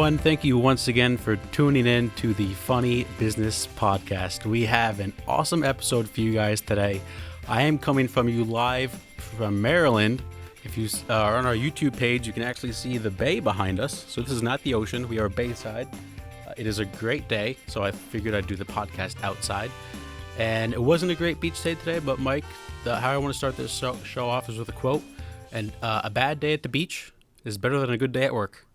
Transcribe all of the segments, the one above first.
everyone. Thank you once again for tuning in to the Funny Business Podcast. We have an awesome episode for you guys today. I am coming from you live from Maryland. If you are on our YouTube page, you can actually see the bay behind us. So this is not the ocean. We are bayside. It is a great day, so I figured I'd do the podcast outside. And it wasn't a great beach day today, but Mike, how I want to start this show off is with a quote. And a bad day at the beach is better than a good day at work.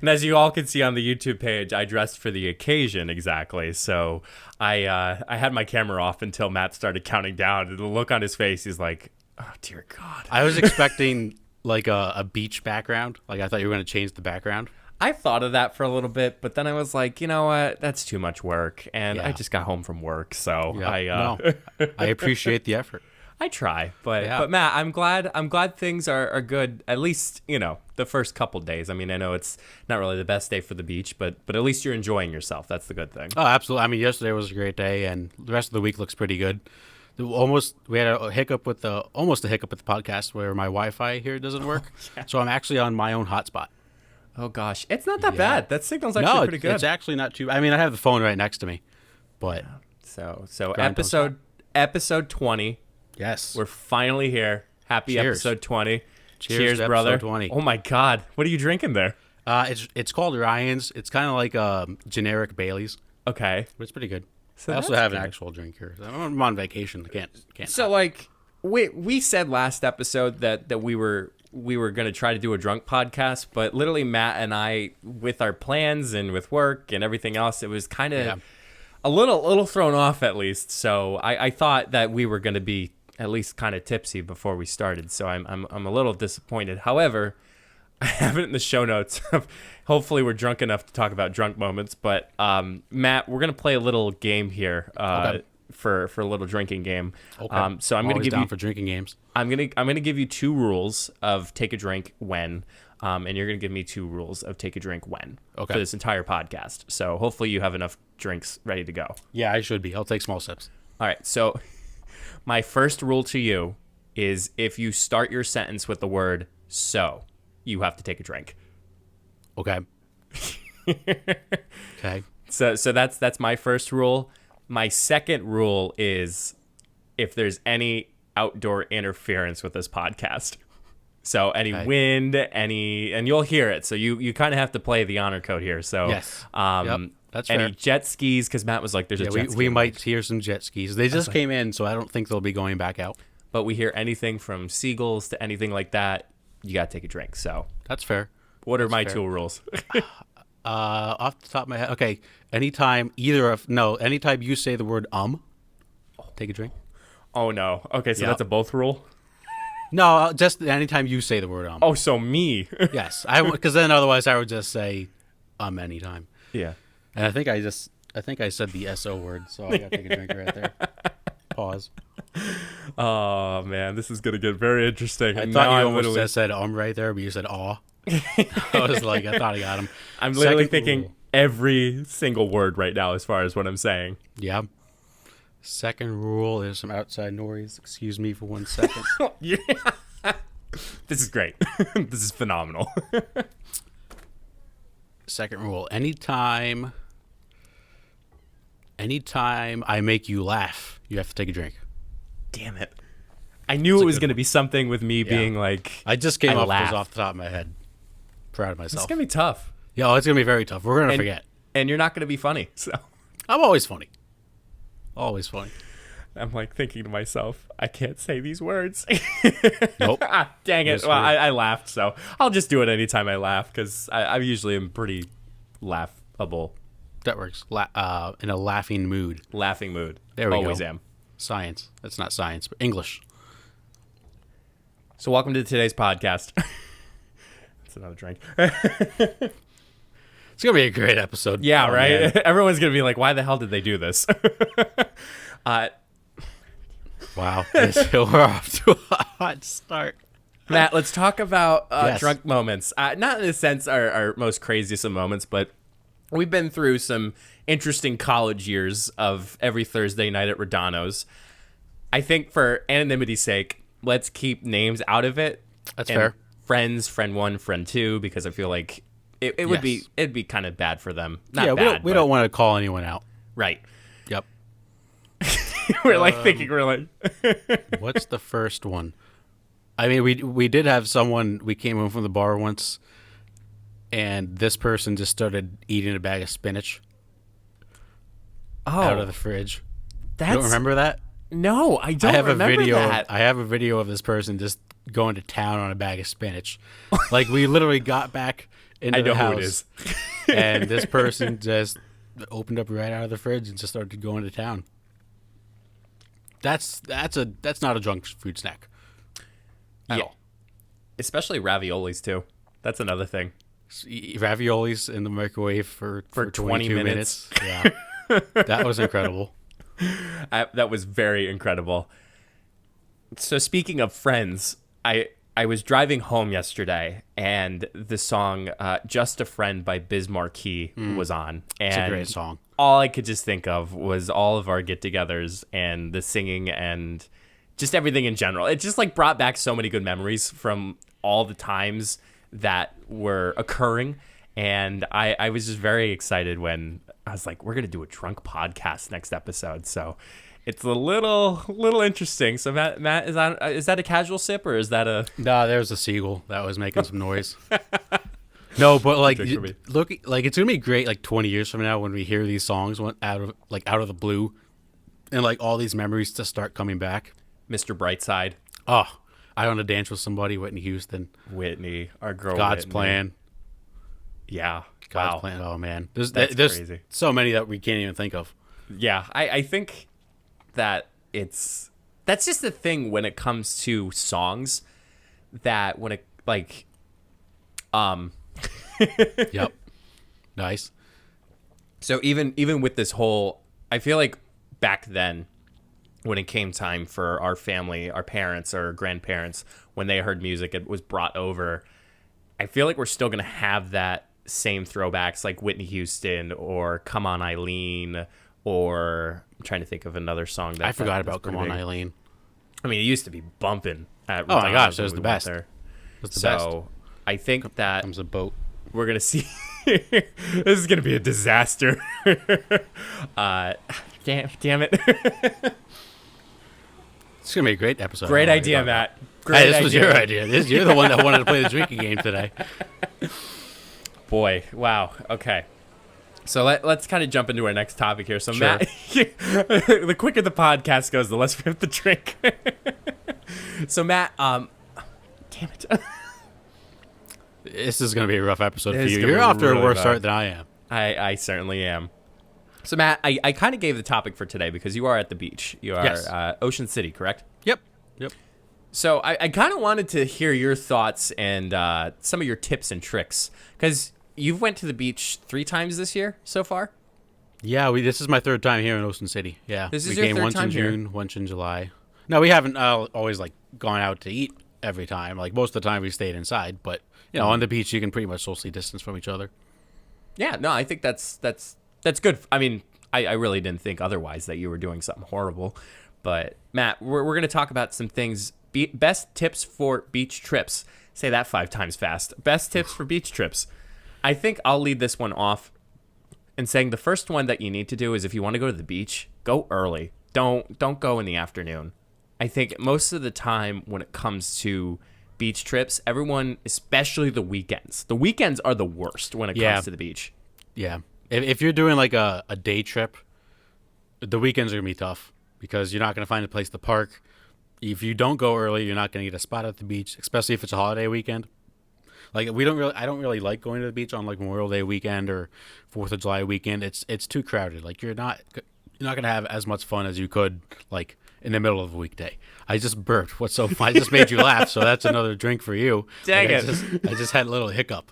And as you all can see on the YouTube page, I dressed for the occasion exactly. So I had my camera off until Matt started counting down. And the look on his face, he's like, oh, dear God. I was expecting like a beach background. Like I thought you were going to change the background. I thought of that for a little bit, but then I was like, you know what? That's too much work. And Yeah. I just got home from work. So I appreciate the effort. I try, but Yeah. but Matt, I'm glad things are good. At least, you know, the first couple days. I mean, I know it's not really the best day for the beach, but at least you're enjoying yourself. That's the good thing. Oh, absolutely. I mean, yesterday was a great day, and the rest of the week looks pretty good. We had a hiccup with the podcast where my Wi-Fi here doesn't work, so I'm actually on my own hotspot. Oh gosh, it's not that bad. That signal's actually pretty good. It's actually not too. I mean, I have the phone right next to me, but So Grind don't episode 20. yes, We're finally here. Happy Cheers. episode 20. Cheers to brother. episode 20. Oh my God, what are you drinking there? it's called Ryan's. It's kind of like generic Bailey's, Okay. but it's pretty good. So I also that's have an good. actual drink here. I'm on vacation. I can't. So like we said last episode that we were going to try to do a drunk podcast, but literally Matt and I, with our plans and with work and everything else, it was kind of a little thrown off at least. So I thought that we were going to be at least kind of tipsy before we started. So I'm a little disappointed. However, I have it in the show notes. Hopefully we're drunk enough to talk about drunk moments. But Matt, we're going to play a little game here for a little drinking game. Okay. So I'm going to give down you for drinking games. I'm gonna give you two rules of take a drink when, and you're gonna give me two rules of take a drink when Okay. for this entire podcast. So hopefully you have enough drinks ready to go. Yeah, I should be. I'll take small sips. All right. So my first rule to you is if you start your sentence with the word "so," you have to take a drink. Okay. Okay. So that's my first rule. My second rule is if there's any outdoor interference with this podcast. So any wind, and you'll hear it. So you kind of have to play the honor code here. So Yes. Yep. That's any fair. jet skis, because Matt was like, there's a jet ski. We might hear some jet skis. They just came in, so I don't think they'll be going back out. But we hear anything from seagulls to anything like that, you got to take a drink. So That's fair. what are my fair. two rules? Off the top of my head, okay. Anytime you say the word take a drink. Oh, no. Okay, so Yep. that's a both rule? No, just anytime you say the word Oh, so me. Yes, because then otherwise I would just say anytime. Yeah. And I think I said the SO word, so I got to take a drink right there. Pause. Oh, man, this is going to get very interesting. I And thought now you I'm almost literally- said right there, but you said aw. I was like, I thought I got him. I'm literally Second thinking rule. every single word right now as far as what I'm saying. Yeah. Second rule is some outside noise. Excuse me for 1 second. Yeah. This is great. This is phenomenal. Second rule: anytime I make you laugh, you have to take a drink. Damn it. I knew it was going to be something with me being like, I just came up with laugh. this off the top of my head. Proud of It's myself. going to be tough. Yo, it's gonna be very tough. We're gonna forget. And you're not going to be funny. So I'm always funny. Always funny. I'm like thinking to myself, I can't say these words. Nope. Dang it. Yes, Well, I laughed. So I'll just do it anytime I laugh because I usually am pretty laughable. That works. In a laughing mood. Laughing mood. There we Always go. am. Science. That's not science, but English. So welcome to today's podcast. That's another drink. It's gonna be a great episode. Yeah, Oh, right? man. Everyone's going to be like, why the hell did they do this? Wow. We're off to a hot start. Matt, let's talk about Yes. drunk moments. Not in a sense our most craziest of moments, but we've been through some interesting college years of every Thursday night at Rodano's. I think for anonymity's sake, let's keep names out of it. That's And fair. Friends, friend one, friend two, because I feel like it would be it'd be kind of bad for them. Not yeah, bad. We don't want to call anyone out. Right. Yep. We're like thinking we're like what's the first one? I mean, we did have someone. We came home from the bar once, and this person just started eating a bag of spinach out of the fridge. You don't remember that? No, I don't remember that. I have a video of this person just going to town on a bag of spinach. Like, we literally got back into the house. Who it is. And this person just opened up right out of the fridge and just started going to town. That's not a junk food snack at all. Especially raviolis too. That's another thing. Raviolis in the microwave for 20 minutes. Yeah. That was incredible. That was very incredible. So speaking of friends, I was driving home yesterday, and the song "Just a Friend" by Biz Markie was on. And it's a great song. All I could just think of was all of our get-togethers and the singing and just everything in general. It just like brought back so many good memories from all the times that were occurring. And I was just very excited when I was like, we're going to do a drunk podcast next episode. So it's a little interesting. So Matt, is that a casual sip or is that a... Nah, there's a seagull that was making some noise. No, but like, look, like it's going to be great like 20 years from now when we hear these songs out of the blue and like all these memories to start coming back. Mr. Brightside. Oh, I Want to Dance with Somebody, Whitney Houston. Whitney, our girl God's Whitney. Plan. Yeah. God's Plan. Oh, man. There's crazy. So many that we can't even think of. Yeah, I think that that's just the thing when it comes to songs that when it like Yep. Nice. So even with this whole, I feel like back then when it came time for our family, our parents or grandparents, when they heard music, it was brought over. I feel like we're still going to have that same throwbacks like Whitney Houston or Come On Eileen, or I'm trying to think of another song that I forgot about Come On Eileen. I mean, it used to be bumping at oh my gosh, it was the best. It was the best. I think that comes a boat. We're going to see this is going to be a disaster. Damn it. It's going to be a great episode. Great idea, Matt. Hey, this was your idea. You're the one that wanted to play the drinking game today. Boy, wow. Okay. So let's kind of jump into our next topic here. So sure. Matt, the quicker the podcast goes, the less we have to drink. So Matt, damn it. This is going to be a rough episode for you. You're off to a worse start than I am. I certainly am. So Matt, I kind of gave the topic for today because you are at the beach. You are Ocean City, correct? Yep. So I kind of wanted to hear your thoughts and some of your tips and tricks because you've went to the beach 3 times this year so far. Yeah, this is my 3rd time here in Ocean City. Yeah, this is your 3rd time here. Once in June, once in July. No, we haven't always like gone out to eat every time. Like most of the time, we stayed inside. But you know, on the beach, you can pretty much socially distance from each other. Yeah, no, I think that's good. I mean, I really didn't think otherwise that you were doing something horrible. But Matt, we're going to talk about some things. Best tips for beach trips. Say that 5 times fast. Best tips for beach trips. I think I'll lead this one off in saying the first one that you need to do is if you want to go to the beach, go early. Don't go in the afternoon. I think most of the time when it comes to beach trips, everyone, especially the weekends are the worst when it comes to the beach. Yeah. If you're doing like a day trip, the weekends are going to be tough because you're not going to find a place to park. If you don't go early, you're not going to get a spot at the beach, especially if it's a holiday weekend. Like I don't really like going to the beach on like Memorial Day weekend or 4th of July weekend. It's too crowded. Like you're not going to have as much fun as you could like in the middle of a weekday. I just burped. What's so fun? I just made you laugh, so that's another drink for you. Dang it. I just had a little hiccup.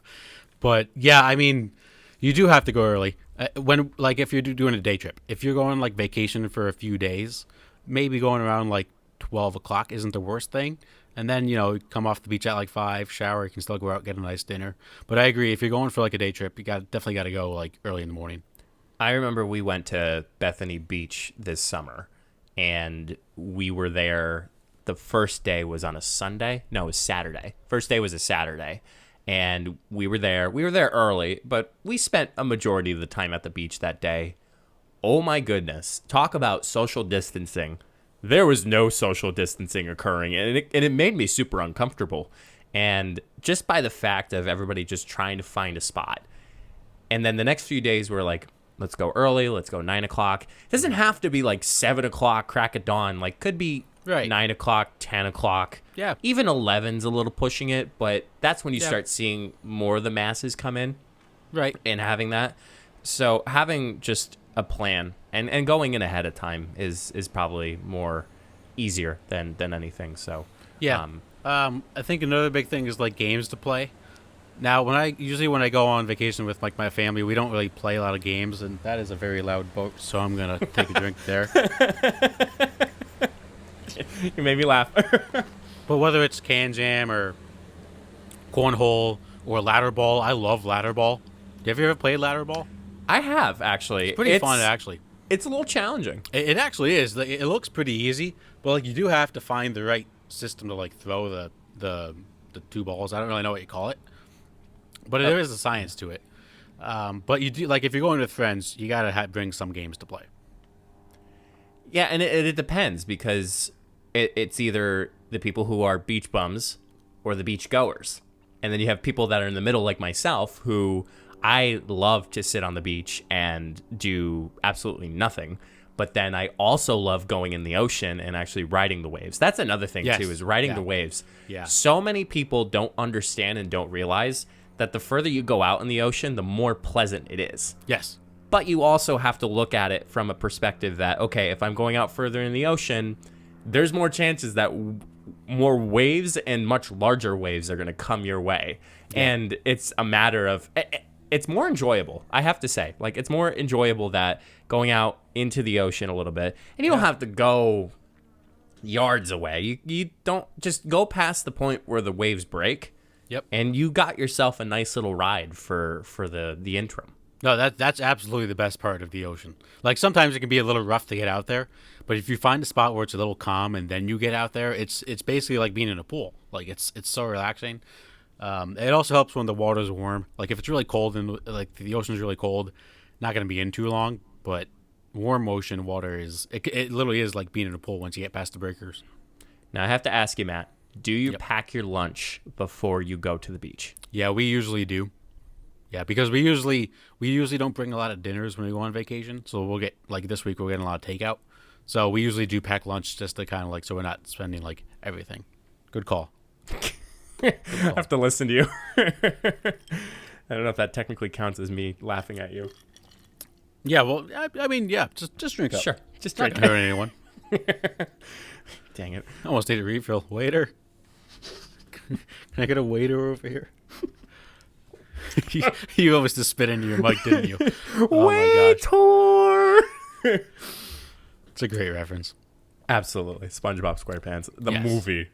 But yeah, I mean, you do have to go early. If you're doing a day trip. If you're going like vacation for a few days, maybe going around like 12 o'clock isn't the worst thing. And then, you know, come off the beach at like 5, shower, you can still go out, get a nice dinner. But I agree, if you're going for like a day trip, you definitely got to go like early in the morning. I remember we went to Bethany Beach this summer, and we were there. The first day was on a Sunday. No, it was Saturday. First day was a Saturday. and we were there. We were there early, but we spent a majority of the time at the beach that day. Oh my goodness. Talk about social distancing. There was no social distancing occurring, and it made me super uncomfortable. And just by the fact of everybody just trying to find a spot. And then the next few days we're like, let's go early, let's go 9 o'clock. It doesn't have to be like 7 o'clock, crack of dawn. Like, could be 9 o'clock, 10 o'clock. Yeah. Even 11's a little pushing it, but that's when you start seeing more of the masses come in. Right. And having that. So having just a plan and going in ahead of time is probably more easier than anything. So yeah. I think another big thing is like games to play. Now, when I go on vacation with like my family, we don't really play a lot of games, and that is a very loud boat. So I'm gonna take a drink there. You made me laugh. But whether it's Can Jam or cornhole or ladder ball, I love ladder ball. Have you ever played ladder ball? I have, actually. It's pretty fun, actually. It's a little challenging. It actually is. It looks pretty easy, but like you do have to find the right system to like throw the two balls. I don't really know what you call it, but there is a science to it. But you do, like, if you're going with friends, you gotta bring some games to play. Yeah, and it depends, because it's either the people who are beach bums or the beach goers, and then you have people that are in the middle, like myself, who I love to sit on the beach and do absolutely nothing. But then I also love going in the ocean and actually riding the waves. That's another thing, too, is riding the waves. Yeah. So many people don't understand and don't realize that the further you go out in the ocean, the more pleasant it is. Yes. But you also have to look at it from a perspective that, okay, if I'm going out further in the ocean, there's more chances that more waves and much larger waves are going to come your way. Yeah. And it's a matter of... It's more enjoyable, I have to say. Like, it's more enjoyable that going out into the ocean a little bit, and you don't have to go yards away. You don't just go past the point where the waves break. Yep. And you got yourself a nice little ride for the interim. No, that's absolutely the best part of the ocean. Like, sometimes it can be a little rough to get out there, but if you find a spot where it's a little calm and then you get out there, it's basically like being in a pool. Like, it's so relaxing. It also helps when the water's warm. Like, if it's really cold and like the ocean's really cold, not going to be in too long. But warm ocean water it literally is like being in a pool once you get past the breakers. Now I have to ask you, Matt, do you pack your lunch before you go to the beach? Yeah, we usually do. Yeah, because we usually don't bring a lot of dinners when we go on vacation. So we'll get, like, this week we're getting a lot of takeout. So we usually do pack lunch just to kind of like, so we're not spending like everything. Good call. I have to listen to you. I don't know if that technically counts as me laughing at you. Yeah, well, I mean, yeah, just drink up. Sure, just drink. Not hurt anyone. Dang it! I almost need a refill. Waiter, can I get a waiter over here? You almost just spit into your mic, didn't you? Oh Waiter! My gosh. It's a great reference. Absolutely, SpongeBob SquarePants, the movie.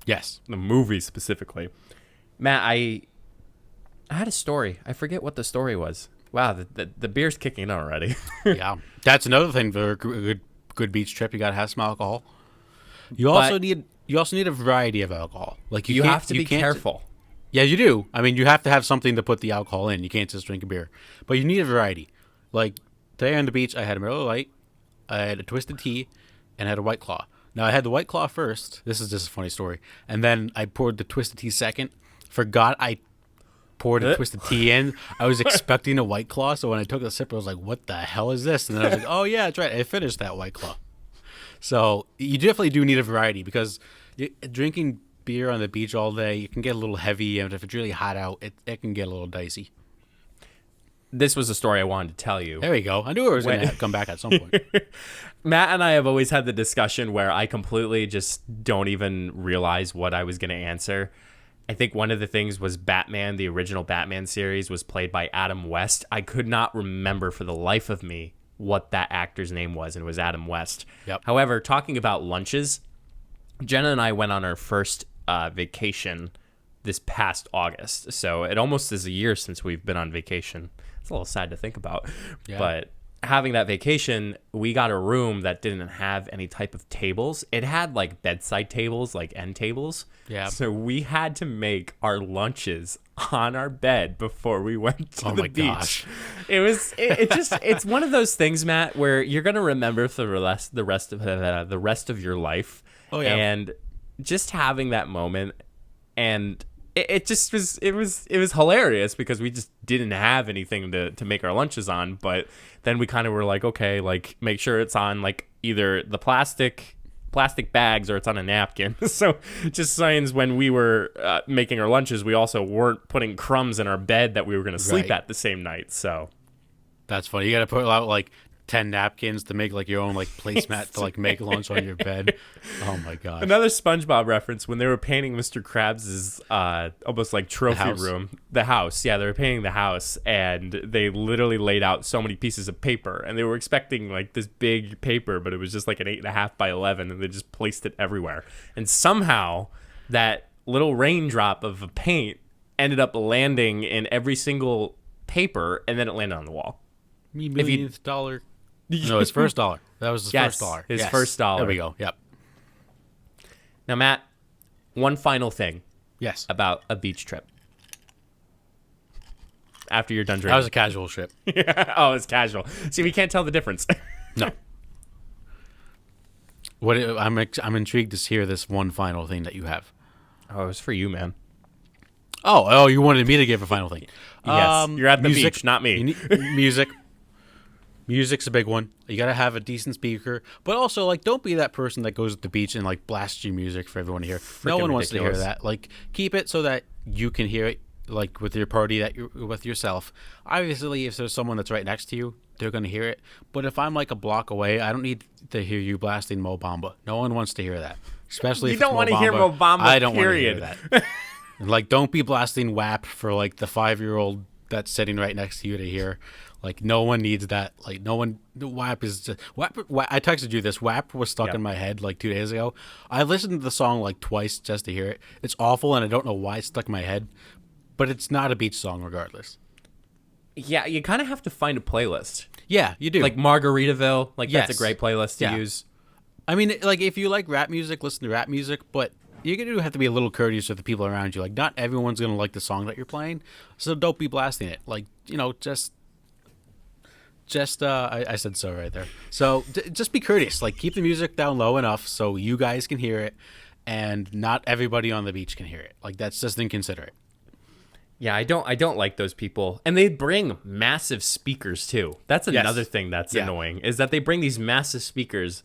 Yes. The movie specifically. Matt, I had a story. I forget what the story was. Wow, the beer's kicking in already. Yeah. That's another thing for a good beach trip. You got to have some alcohol. You also need a variety of alcohol. Like you have to be careful. Yeah, you do. I mean, you have to have something to put the alcohol in. You can't just drink a beer. But you need a variety. Like, today on the beach, I had a Miller Lite, I had a Twisted Tea, and I had a White Claw. Now, I had the White Claw first. This is just a funny story. And then I poured the Twisted Tea second. Forgot I poured a Twisted Tea in. I was expecting a White Claw, so when I took a sip, I was like, what the hell is this? And then I was like, oh, yeah, that's right. I finished that White Claw. So you definitely do need a variety, because drinking beer on the beach all day, it can get a little heavy, and if it's really hot out, it can get a little dicey. This was a story I wanted to tell you. There we go. I knew it was going to come back at some point. Matt and I have always had the discussion where I completely just don't even realize what I was going to answer. I think one of the things was Batman, the original Batman series, was played by Adam West. I could not remember for the life of me what that actor's name was, and it was Adam West. Yep. However, talking about lunches, Jenna and I went on our first vacation this past August. So it almost is a year since we've been on vacation. It's a little sad to think about. Yeah. But having that vacation, we got a room that didn't have any type of tables. It had like bedside tables, like end tables. Yeah. So we had to make our lunches on our bed before we went to the beach. Gosh. It's one of those things, Matt, where you're gonna remember for the rest of your life. Oh yeah. And just having that moment, and it just was hilarious because we just didn't have anything to make our lunches on. But then we kind of were like, okay, like make sure it's on like either the plastic bags or it's on a napkin. So just signs when we were making our lunches, we also weren't putting crumbs in our bed that we were going to sleep at the same night. So that's funny. You got to put out like 10 napkins to make like your own like placemat to like make lunch on your bed. Oh my god. Another SpongeBob reference, when they were painting Mr. Krabs's almost like trophy room, the house. Yeah, they were painting the house, and they literally laid out so many pieces of paper, and they were expecting like this big paper, but it was just like an 8.5 by 11, and they just placed it everywhere. And somehow that little raindrop of paint ended up landing in every single paper, and then it landed on the wall. $millionth dollar. No, his first dollar. That was his first dollar. His first dollar. There we go. Yep. Now, Matt, one final thing. Yes. About a beach trip. After you're done drinking. That was a casual trip. Oh, it's casual. See, we can't tell the difference. No. I'm intrigued to hear this one final thing that you have. Oh, it was for you, man. Oh, you wanted me to give a final thing. Yes. You're at the music, beach, not me. Music. Music's a big one. You gotta have a decent speaker, but also like don't be that person that goes to the beach and like blasts your music for everyone to hear. No one wants to hear that. Like keep it so that you can hear it, like with your party that you're with yourself. Obviously, if there's someone that's right next to you, they're gonna hear it. But if I'm like a block away, I don't need to hear you blasting Mo Bamba. No one wants to hear that, especially you if don't want to hear Mo Bamba. I don't want to hear that. Like don't be blasting WAP for like the 5-year-old that's sitting right next to you to hear. Like, no one needs that. Like, no one... WAP is... WAP, I texted you this. WAP was stuck in my head, like, 2 days ago. I listened to the song, like, twice just to hear it. It's awful, and I don't know why it's stuck in my head. But it's not a beach song, regardless. Yeah, you kind of have to find a playlist. Yeah, you do. Like Margaritaville. Like, that's a great playlist to use. I mean, like, if you like rap music, listen to rap music. But you do have to be a little courteous with the people around you. Like, not everyone's going to like the song that you're playing. So don't be blasting it. Like, you know, I said so right there. So just be courteous. Like keep the music down low enough so you guys can hear it, and not everybody on the beach can hear it. Like that's just inconsiderate. Yeah, I don't like those people, and they bring massive speakers too. That's another thing that's annoying is that they bring these massive speakers.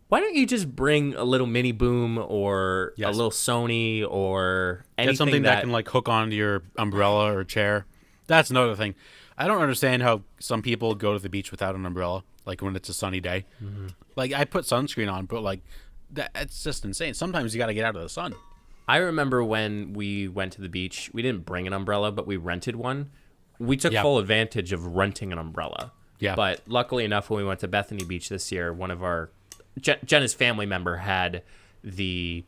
Why don't you just bring a little mini boom or a little Sony or anything? Get something that can like hook onto your umbrella or chair. That's another thing. I don't understand how some people go to the beach without an umbrella, like when it's a sunny day. Mm-hmm. Like I put sunscreen on, but like it's just insane. Sometimes you got to get out of the sun. I remember when we went to the beach, we didn't bring an umbrella, but we rented one. We took full advantage of renting an umbrella. Yeah. But luckily enough, when we went to Bethany Beach this year, one of our Jenna's family member had the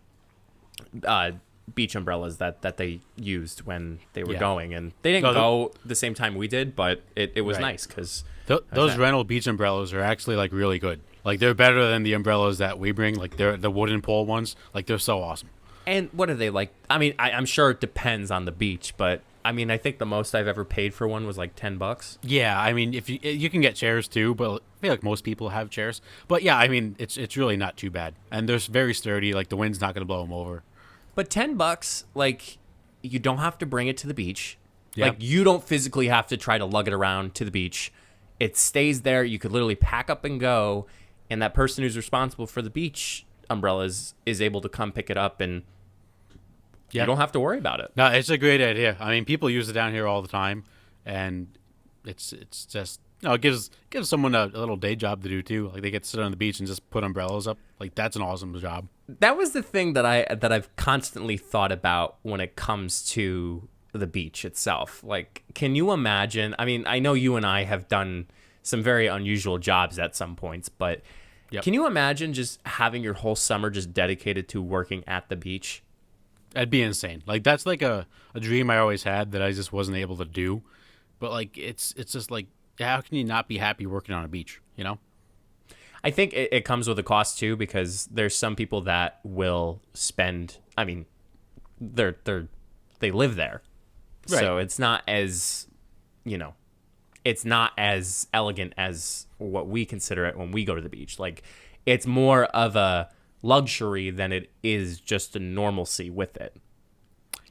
beach umbrellas that they used when they were going, and they didn't go the same time we did, but it was nice because those rental beach umbrellas are actually like really good. Like they're better than the umbrellas that we bring. Like they're the wooden pole ones. Like they're so awesome. And what are they like? I mean, I'm sure it depends on the beach, but I mean, I think the most I've ever paid for one was like $10. Yeah, I mean, if you can get chairs too, but I feel like most people have chairs. But yeah, I mean, it's really not too bad, and they're very sturdy. Like the wind's not going to blow them over. But $10, like, you don't have to bring it to the beach. Yep. Like, you don't physically have to try to lug it around to the beach. It stays there. You could literally pack up and go, and that person who's responsible for the beach umbrellas is able to come pick it up, and you don't have to worry about it. No, it's a great idea. I mean, people use it down here all the time, and it's just... No, it gives someone a little day job to do too. Like they get to sit on the beach and just put umbrellas up. Like that's an awesome job. That was the thing that I've constantly thought about when it comes to the beach itself. Like, can you imagine? I mean, I know you and I have done some very unusual jobs at some points, but can you imagine just having your whole summer just dedicated to working at the beach? That'd be insane. Like that's like a dream I always had that I just wasn't able to do. But like it's just like how can you not be happy working on a beach, you know? I think it comes with a cost too, because there's some people that will spend. I mean, they live there, Right. so it's not as, it's not as elegant as what we consider it when we go to the beach. Like, it's more of a luxury than it is just a normalcy with it.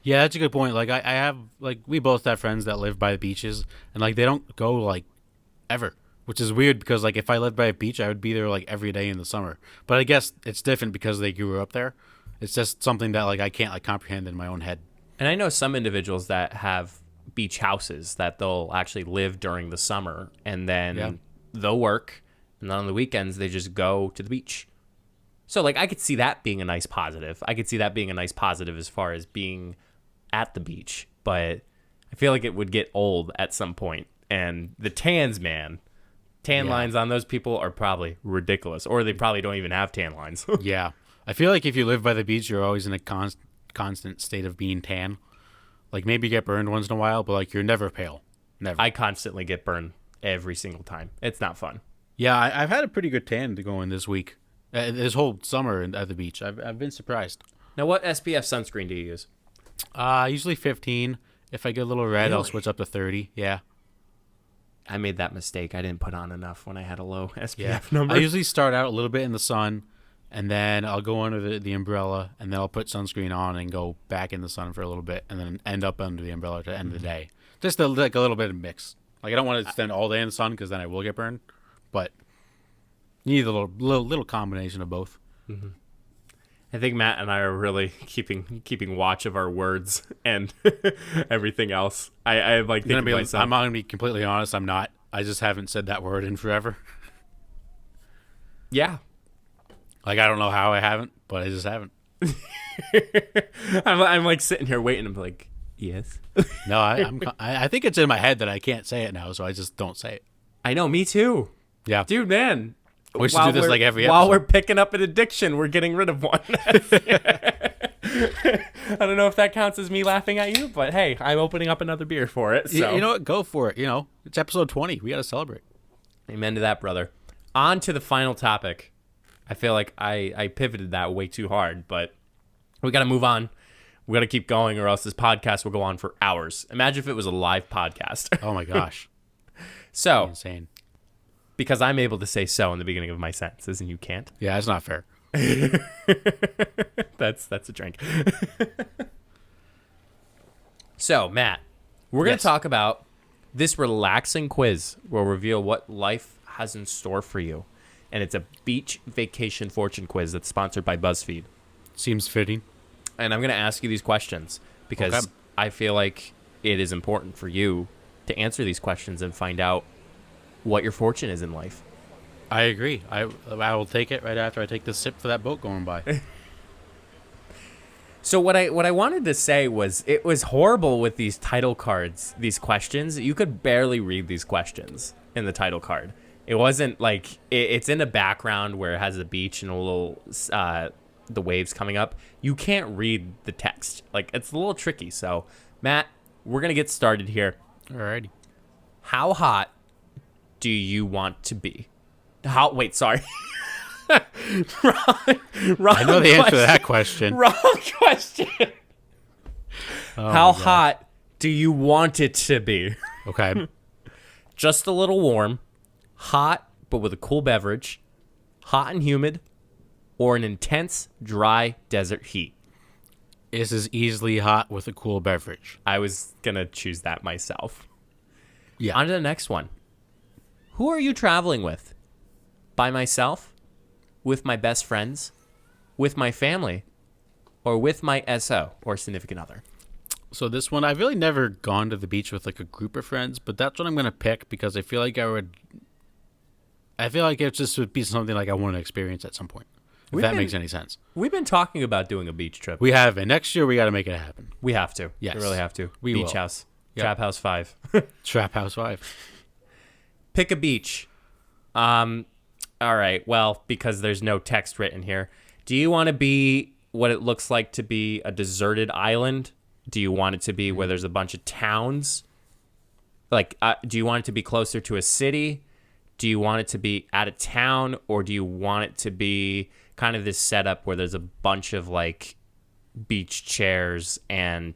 Yeah, that's a good point. Like, I have, like, we both have friends that live by the beaches, and, like, they don't go, like, ever, which is weird because, like, if I lived by a beach, I would be there, like, every day in the summer. But I guess it's different because they grew up there. It's just something that, like, I can't, like, comprehend in my own head. And I know some individuals that have beach houses that they'll actually live during the summer, and then they'll work, and then on the weekends they just go to the beach. So, like, I could see that being a nice positive. I could see that being a nice positive as far as being at the beach, but I feel like it would get old at some point. And the tans, man, lines on those people are probably ridiculous, or they probably don't even have tan lines. Yeah. I feel like if you live by the beach, you're always in a constant state of being tan. Like, maybe you get burned once in a while, but, like, you're never pale. Never. I constantly get burned every single time. It's not fun. Yeah, I've had a pretty good tan to go in this week. This whole summer at the beach. I've been surprised. Now, what SPF sunscreen do you use? Usually 15. If I get a little red, I'll switch up to 30. Yeah. I made that mistake. I didn't put on enough when I had a low SPF Yeah. number. I usually start out a little bit in the sun, and then I'll go under the umbrella, and then I'll put sunscreen on and go back in the sun for a little bit, and then end up under the umbrella at the end of the day. Just like a little bit of mix. Like, I don't want to spend all day in the sun because then I will get burned, but you need a little combination of both. Mm-hmm. I think Matt and I are really keeping watch of our words and everything else. I like thinking to myself. I'm not gonna be completely honest. I'm not. I just haven't said that word in forever. Yeah. Like, I don't know how I haven't, but I just haven't. I'm like sitting here waiting. I'm like, yes. No, I think it's in my head that I can't say it now, so I just don't say it. I know, me too. Yeah, dude, man. We should do this like every episode. While we're picking up an addiction, we're getting rid of one. I don't know if that counts as me laughing at you, but hey, I'm opening up another beer for it. So. You know what? Go for it. You know, it's episode 20. We got to celebrate. Amen to that, brother. On to the final topic. I feel like I pivoted that way too hard, but we got to move on. We got to keep going, or else this podcast will go on for hours. Imagine if it was a live podcast. Oh my gosh. So insane. Because I'm able to say so in the beginning of my sentences, and you can't. Yeah, that's not fair. That's a drink. So, Matt, we're going to talk about this relaxing quiz. We'll reveal what life has in store for you. And it's a beach vacation fortune quiz that's sponsored by BuzzFeed. Seems fitting. And I'm going to ask you these questions because I feel like it is important for you to answer these questions and find out what your fortune is in life. I agree. I will take it right after I take this sip for that boat going by. So what I wanted to say was it was horrible with these title cards, these questions. You could barely read these questions in the title card. It wasn't like it's in the background where it has the beach and a little the waves coming up. You can't read the text. Like, it's a little tricky. So, Matt, we're going to get started here. Alrighty. How hot do you want to be? Wait, sorry. wrong I know the answer to that question. Wrong question. How hot do you want it to be? Okay. Just a little warm, hot but with a cool beverage, hot and humid, or an intense, dry desert heat? This is easily hot with a cool beverage. I was going to choose that myself. Yeah. On to the next one. Who are you traveling with? By myself? With my best friends? With my family? Or with my SO or significant other? So this one, I've really never gone to the beach with like a group of friends, but that's what I'm going to pick because I feel like it just would be something like I want to experience at some point. If that makes any sense. We've been talking about doing a beach trip. We have, and next year we got to make it happen. We have to. Yes. We really have to. We beach will. house. Yep. Trap House 5. Trap House 5. Pick a beach. All right. Well, because there's no text written here. Do you want to be what it looks like to be a deserted island? Do you want it to be where there's a bunch of towns? Like, do you want it to be closer to a city? Do you want it to be out of town? Or do you want it to be kind of this setup where there's a bunch of, like, beach chairs and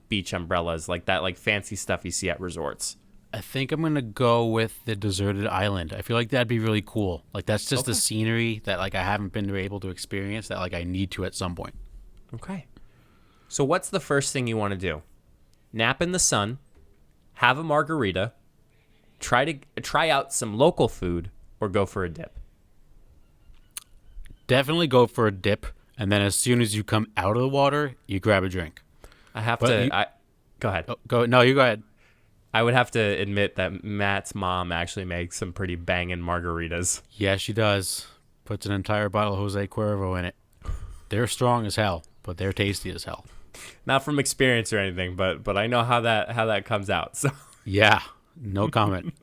beach umbrellas, like that, like fancy stuff you see at resorts? I think I'm going to go with the deserted island. I feel like that'd be really cool. Like, that's just the scenery that, like, I haven't been able to experience that, like, I need to at some point. Okay. So what's the first thing you want to do? Nap in the sun, have a margarita, try out some local food, or go for a dip? Definitely go for a dip, and then as soon as you come out of the water, you grab a drink. Go ahead. No, you go ahead. I would have to admit that Matt's mom actually makes some pretty banging margaritas. Yeah, she does. Puts an entire bottle of Jose Cuervo in it. They're strong as hell, but they're tasty as hell. Not from experience or anything, but I know how that comes out. So yeah, no comment.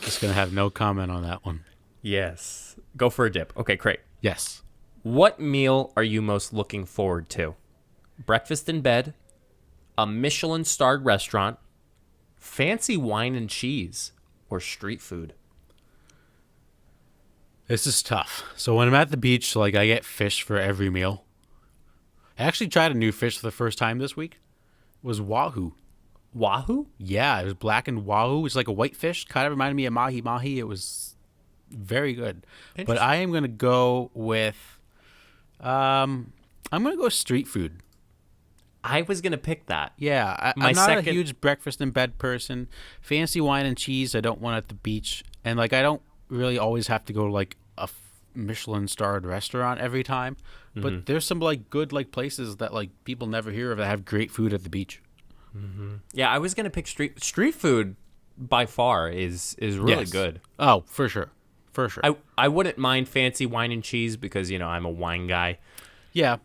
Just gonna have no comment on that one. Yes, go for a dip. Okay, great. Yes. What meal are you most looking forward to? Breakfast in bed, a Michelin-starred restaurant, fancy wine and cheese, or street food? This is tough. So when I'm at the beach, like, I get fish for every meal. I actually tried a new fish for the first time this week. It was wahoo. Wahoo? Yeah, it was blackened wahoo. It's like a white fish. Kind of reminded me of mahi-mahi. It was very good. But I am going to go with... I'm going to go street food. I was going to pick that. Yeah, I'm not a huge breakfast in bed person. Fancy wine and cheese, I don't want at the beach. And, like, I don't really always have to go to, like, a Michelin-starred restaurant every time. Mm-hmm. But there's some, like, good, like, places that, like, people never hear of that have great food at the beach. Mm-hmm. Yeah, I was going to pick street food. By far is really good. Oh, for sure. For sure. I wouldn't mind fancy wine and cheese because, I'm a wine guy. Yeah.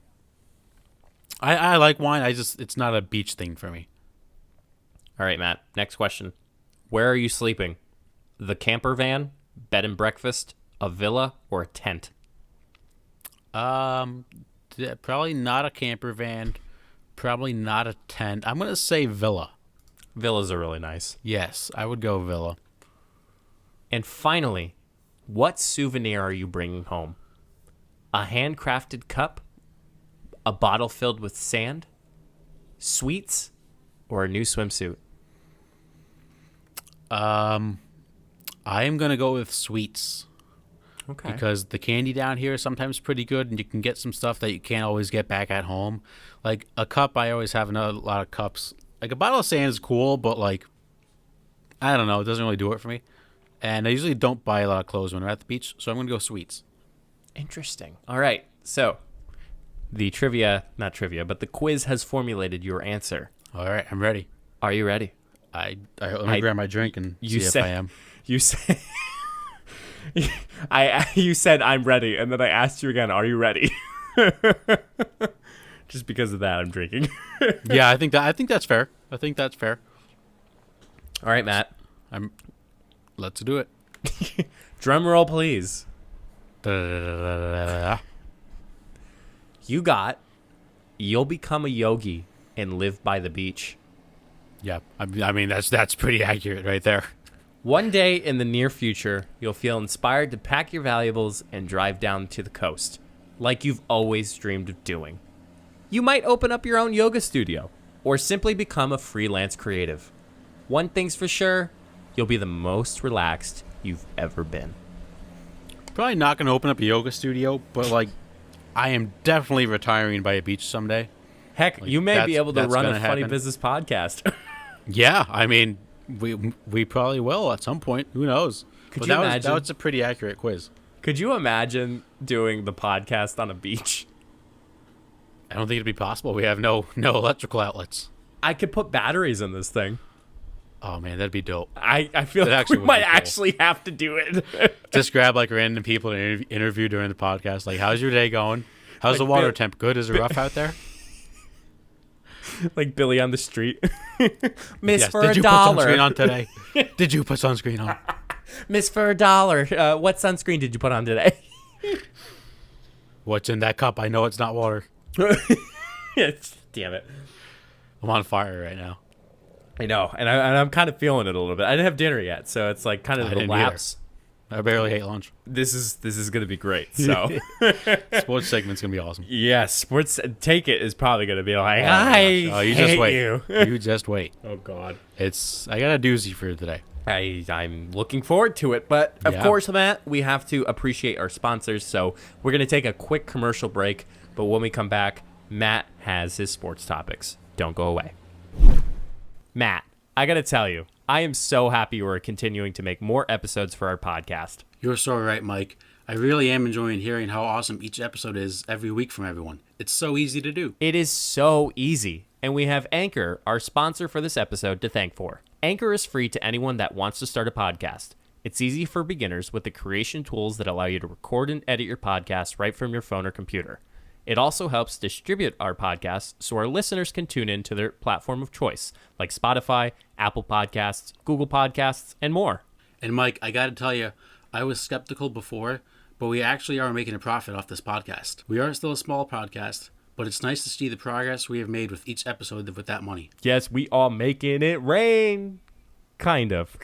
I like wine. It's not a beach thing for me. All right, Matt. Next question. Where are you sleeping? The camper van, bed and breakfast, a villa, or a tent? Probably not a camper van. Probably not a tent. I'm going to say villa. Villas are really nice. Yes, I would go villa. And finally, what souvenir are you bringing home? A handcrafted cup? A bottle filled with sand? Sweets? Or a new swimsuit? I am going to go with sweets. Okay. Because the candy down here is sometimes pretty good, and you can get some stuff that you can't always get back at home. Like a cup, I always have a lot of cups. Like a bottle of sand is cool, but, like, I don't know. It doesn't really do it for me. And I usually don't buy a lot of clothes when we're at the beach, so I'm going to go sweets. Interesting. All right. So the the quiz has formulated your answer. All right, I'm ready. Are you ready? Let me grab my drink and see if I am. You said you said I'm ready, and then I asked you again, are you ready? Just because of that, I'm drinking. Yeah, I think that's fair. I think that's fair. All right, Matt. Let's do it. Drum roll, please. You got, you'll become a yogi and live by the beach. Yeah, I mean that's pretty accurate right there. One day in the near future, you'll feel inspired to pack your valuables and drive down to the coast, like you've always dreamed of doing. You might open up your own yoga studio, or simply become a freelance creative. One thing's for sure, you'll be the most relaxed you've ever been. Probably not going to open up a yoga studio, but, like, I am definitely retiring by a beach someday. Heck, like, you may be able to run a funny business podcast. Yeah, I mean, we probably will at some point. Who knows? Could you imagine? That was a pretty accurate quiz. Could you imagine doing the podcast on a beach? I don't think it'd be possible. We have no electrical outlets. I could put batteries in this thing. Oh, man, that'd be dope. I feel like we might actually have to do it. Just grab, like, random people to interview during the podcast. Like, how's your day going? How's like the water temp? Good? Is it rough out there? Like Billy on the street. Miss, yes, for $1. Did you put sunscreen on today? Did you put sunscreen on? Miss, for $1. What sunscreen did you put on today? What's in that cup? I know it's not water. Damn it. I'm on fire right now. I know, and I'm kind of feeling it a little bit. I didn't have dinner yet, so it's like kind of the lapse. I barely ate lunch. This is gonna be great. So sports segment's gonna be awesome. Yeah, sports take it is probably gonna be like, you just wait. You just wait. Oh God, I got a doozy for you today. I'm looking forward to it, but of course, Matt, we have to appreciate our sponsors. So we're gonna take a quick commercial break, but when we come back, Matt has his sports topics. Don't go away. Matt, I gotta tell you, I am so happy we're continuing to make more episodes for our podcast. You're so right, Mike. I really am enjoying hearing how awesome each episode is every week from everyone. It's so easy to do. It is so easy. And we have Anchor, our sponsor for this episode, to thank for. Anchor is free to anyone that wants to start a podcast. It's easy for beginners with the creation tools that allow you to record and edit your podcast right from your phone or computer. It also helps distribute our podcasts so our listeners can tune in to their platform of choice, like Spotify, Apple Podcasts, Google Podcasts, and more. And Mike, I got to tell you, I was skeptical before, but we actually are making a profit off this podcast. We are still a small podcast, but it's nice to see the progress we have made with each episode with that money. Yes, we are making it rain. Kind of.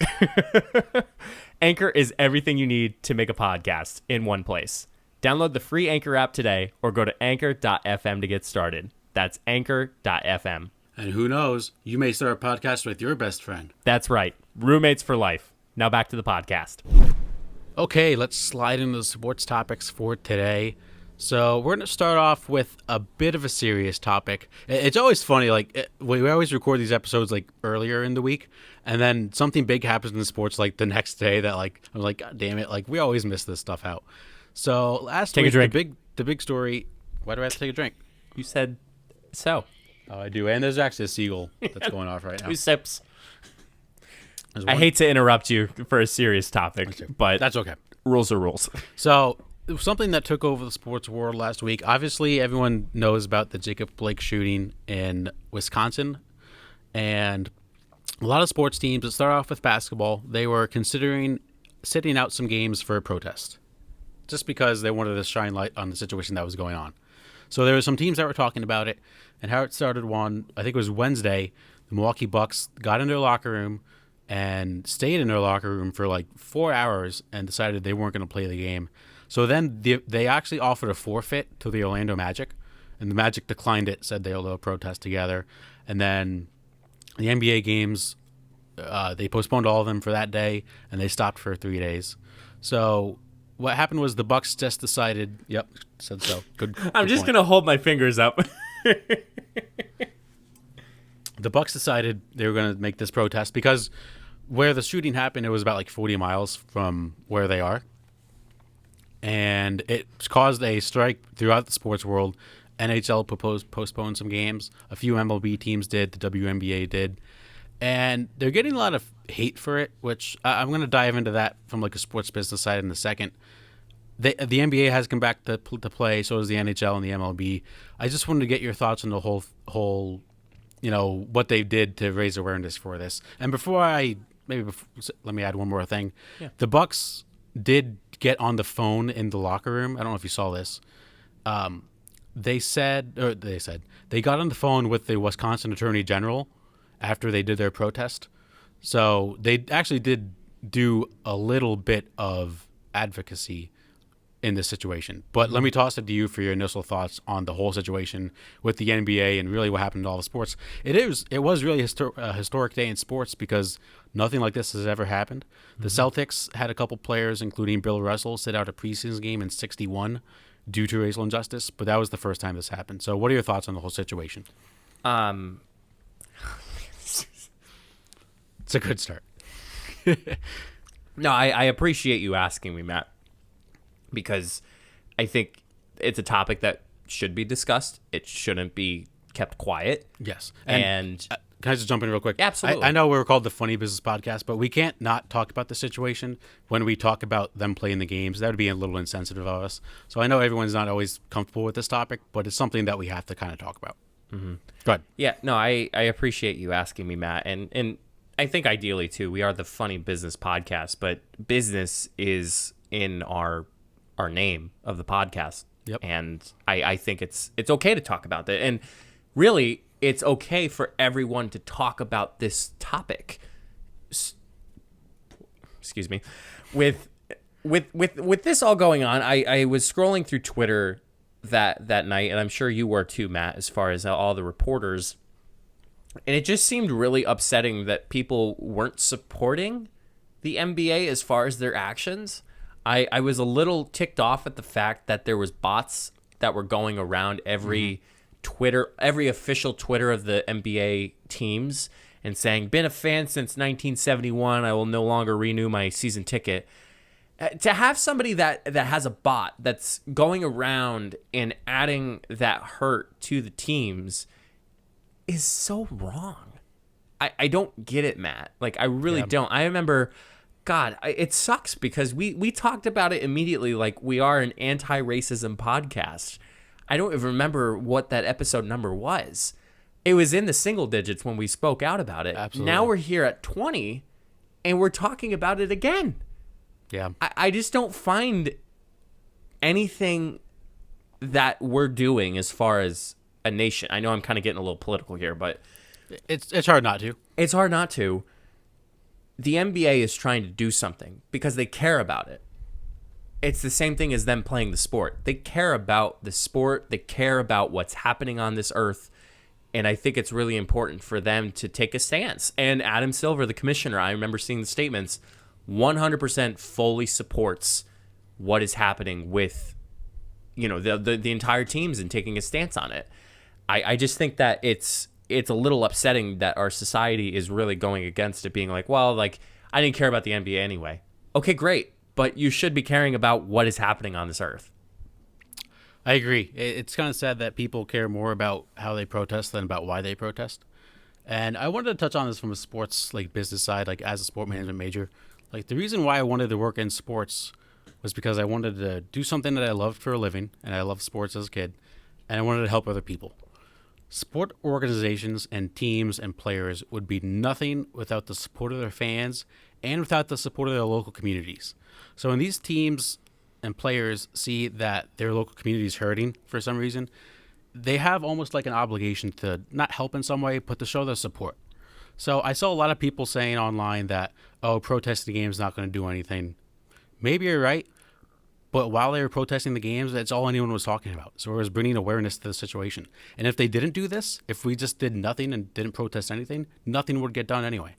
Anchor is everything you need to make a podcast in one place. Download the free Anchor app today or go to anchor.fm to get started. That's anchor.fm. And who knows, you may start a podcast with your best friend. That's right. Roommates for life. Now back to the podcast. Okay, let's slide into the sports topics for today. So we're going to start off with a bit of a serious topic. It's always funny, we always record these episodes earlier in the week, and then something big happens in sports the next day that I'm like, God damn it, we always miss this stuff out. So last week, the big story. Why do I have to take a drink? You said so. Oh, I do. And there's actually a seagull that's going off right now. 2 sips. I hate to interrupt you for a serious topic, but that's okay. Rules are rules. So something that took over the sports world last week. Obviously, everyone knows about the Jacob Blake shooting in Wisconsin, and a lot of sports teams. That start off with basketball. They were considering sitting out some games for a protest, just because they wanted to shine light on the situation that was going on. So there were some teams that were talking about it, and how it started I think it was Wednesday, the Milwaukee Bucks got in their locker room and stayed in their locker room for 4 hours and decided they weren't going to play the game. So then they actually offered a forfeit to the Orlando Magic, and the Magic declined it, said they'll protest together. And then the NBA games, they postponed all of them for that day, and they stopped for 3 days. So what happened was the Bucks just decided. Yep, said so. Good. I'm just gonna hold my fingers up. The Bucks decided they were gonna make this protest because where the shooting happened, it was about 40 miles from where they are, and it caused a strike throughout the sports world. NHL postponed some games. A few MLB teams did. The WNBA did. And they're getting a lot of hate for it, which I'm going to dive into that from a sports business side in a second. The NBA has come back to play, so does the NHL and the MLB. I just wanted to get your thoughts on the whole, what they did to raise awareness for this. And let me add one more thing. Yeah. The Bucks did get on the phone in the locker room. I don't know if you saw this. They got on the phone with the Wisconsin Attorney General after they did their protest. So they actually did do a little bit of advocacy in this situation. But let me toss it to you for your initial thoughts on the whole situation with the NBA and really what happened to all the sports. It was really a historic day in sports because nothing like this has ever happened. The Celtics had a couple players, including Bill Russell, sit out a preseason game in 61 due to racial injustice, but that was the first time this happened. So what are your thoughts on the whole situation? It's a good start. No, I appreciate you asking me, Matt, because I think it's a topic that should be discussed. It shouldn't be kept quiet. Yes. And can I just jump in real quick? Absolutely. I know we're called the Funny Business Podcast, but we can't not talk about the situation when we talk about them playing the games. That would be a little insensitive of us. So I know everyone's not always comfortable with this topic, but it's something that we have to kind of talk about. Mm-hmm. Go ahead. Yeah, no, I appreciate you asking me, Matt. And I think ideally, too, we are the Funny Business Podcast, but business is in our name of the podcast. Yep. And I think it's okay to talk about that. And really, it's okay for everyone to talk about this topic. Excuse me. With this all going on, I was scrolling through Twitter that night, and I'm sure you were too, Matt, as far as all the reporters. And it just seemed really upsetting that people weren't supporting the NBA as far as their actions. I was a little ticked off at the fact that there was bots that were going around every Twitter, every official Twitter of the NBA teams and saying, been a fan since 1971. I will no longer renew my season ticket. To have somebody that has a bot that's going around and adding that hurt to the teams is so wrong. I don't get it, Matt. Like, I really don't. I remember, God, it sucks because we talked about it immediately like we are an anti-racism podcast. I don't even remember what that episode number was. It was in the single digits when we spoke out about it. Absolutely. Now we're here at 20, and we're talking about it again. Yeah. I just don't find anything that we're doing as far as a nation. I know I'm kind of getting a little political here, but it's hard not to. It's hard not to. The NBA is trying to do something because they care about it. It's the same thing as them playing the sport. They care about the sport. They care about what's happening on this earth. And I think it's really important for them to take a stance. And Adam Silver, the commissioner, I remember seeing the statements, 100% fully supports what is happening with, the entire teams and taking a stance on it. I just think that it's a little upsetting that our society is really going against it, being like, well, like, I didn't care about the NBA anyway. Okay, great. But you should be caring about what is happening on this earth. I agree. It's kind of sad that people care more about how they protest than about why they protest. And I wanted to touch on this from a sports business side, as a sport management major. The reason why I wanted to work in sports was because I wanted to do something that I loved for a living, and I loved sports as a kid, and I wanted to help other people. Sport organizations and teams and players would be nothing without the support of their fans and without the support of their local communities. So when these teams and players see that their local community is hurting for some reason, they have almost like an obligation to not help in some way, but to show their support. So I saw a lot of people saying online that, protesting the game is not going to do anything. Maybe you're right, but while they were protesting the games, that's all anyone was talking about. So it was bringing awareness to the situation. And if they didn't do this, if we just did nothing and didn't protest anything, nothing would get done anyway.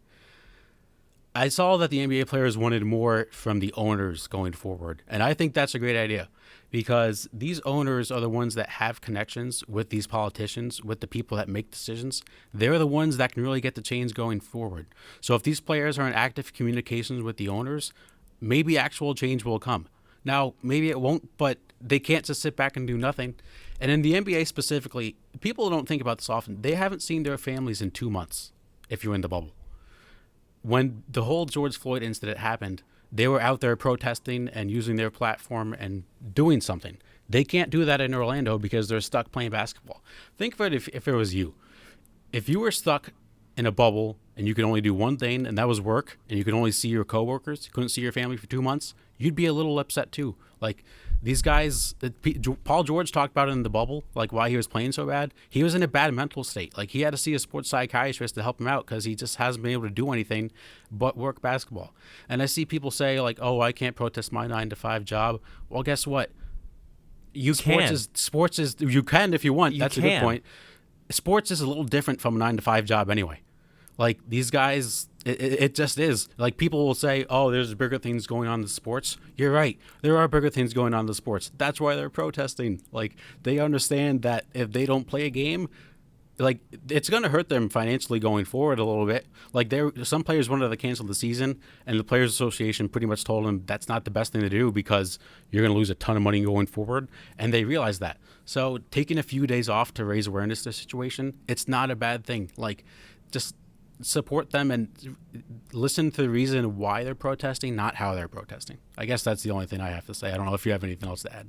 I saw that the NBA players wanted more from the owners going forward. And I think that's a great idea because these owners are the ones that have connections with these politicians, with the people that make decisions. They're the ones that can really get the change going forward. So if these players are in active communications with the owners, maybe actual change will come. Now, maybe it won't, but they can't just sit back and do nothing. And in the NBA specifically, people don't think about this often. They haven't seen their families in 2 months if you're in the bubble. When the whole George Floyd incident happened, they were out there protesting and using their platform and doing something. They can't do that in Orlando because they're stuck playing basketball. Think of it if it was you. If you were stuck in a bubble and you could only do one thing, and that was work, and you could only see your coworkers, you couldn't see your family for 2 months, you'd be a little upset too. These guys, Paul George talked about it in the bubble, why he was playing so bad. He was in a bad mental state. He had to see a sports psychiatrist to help him out because he just hasn't been able to do anything but work basketball. And I see people say I can't protest my 9-to-5 job. Well, guess what? You Sports is you can if you want. That's a good point. Sports is a little different from a 9-to-5 job anyway. These guys, it just is. People will say, there's bigger things going on in the sports. You're right. There are bigger things going on in the sports. That's why they're protesting. They understand that if they don't play a game, it's going to hurt them financially going forward a little bit. Some players wanted to cancel the season, and the Players Association pretty much told them that's not the best thing to do because you're going to lose a ton of money going forward, and they realize that. So taking a few days off to raise awareness to the situation, it's not a bad thing. Just support them and listen to the reason why they're protesting, not how they're protesting. I guess that's the only thing I have to say. I don't know if you have anything else to add.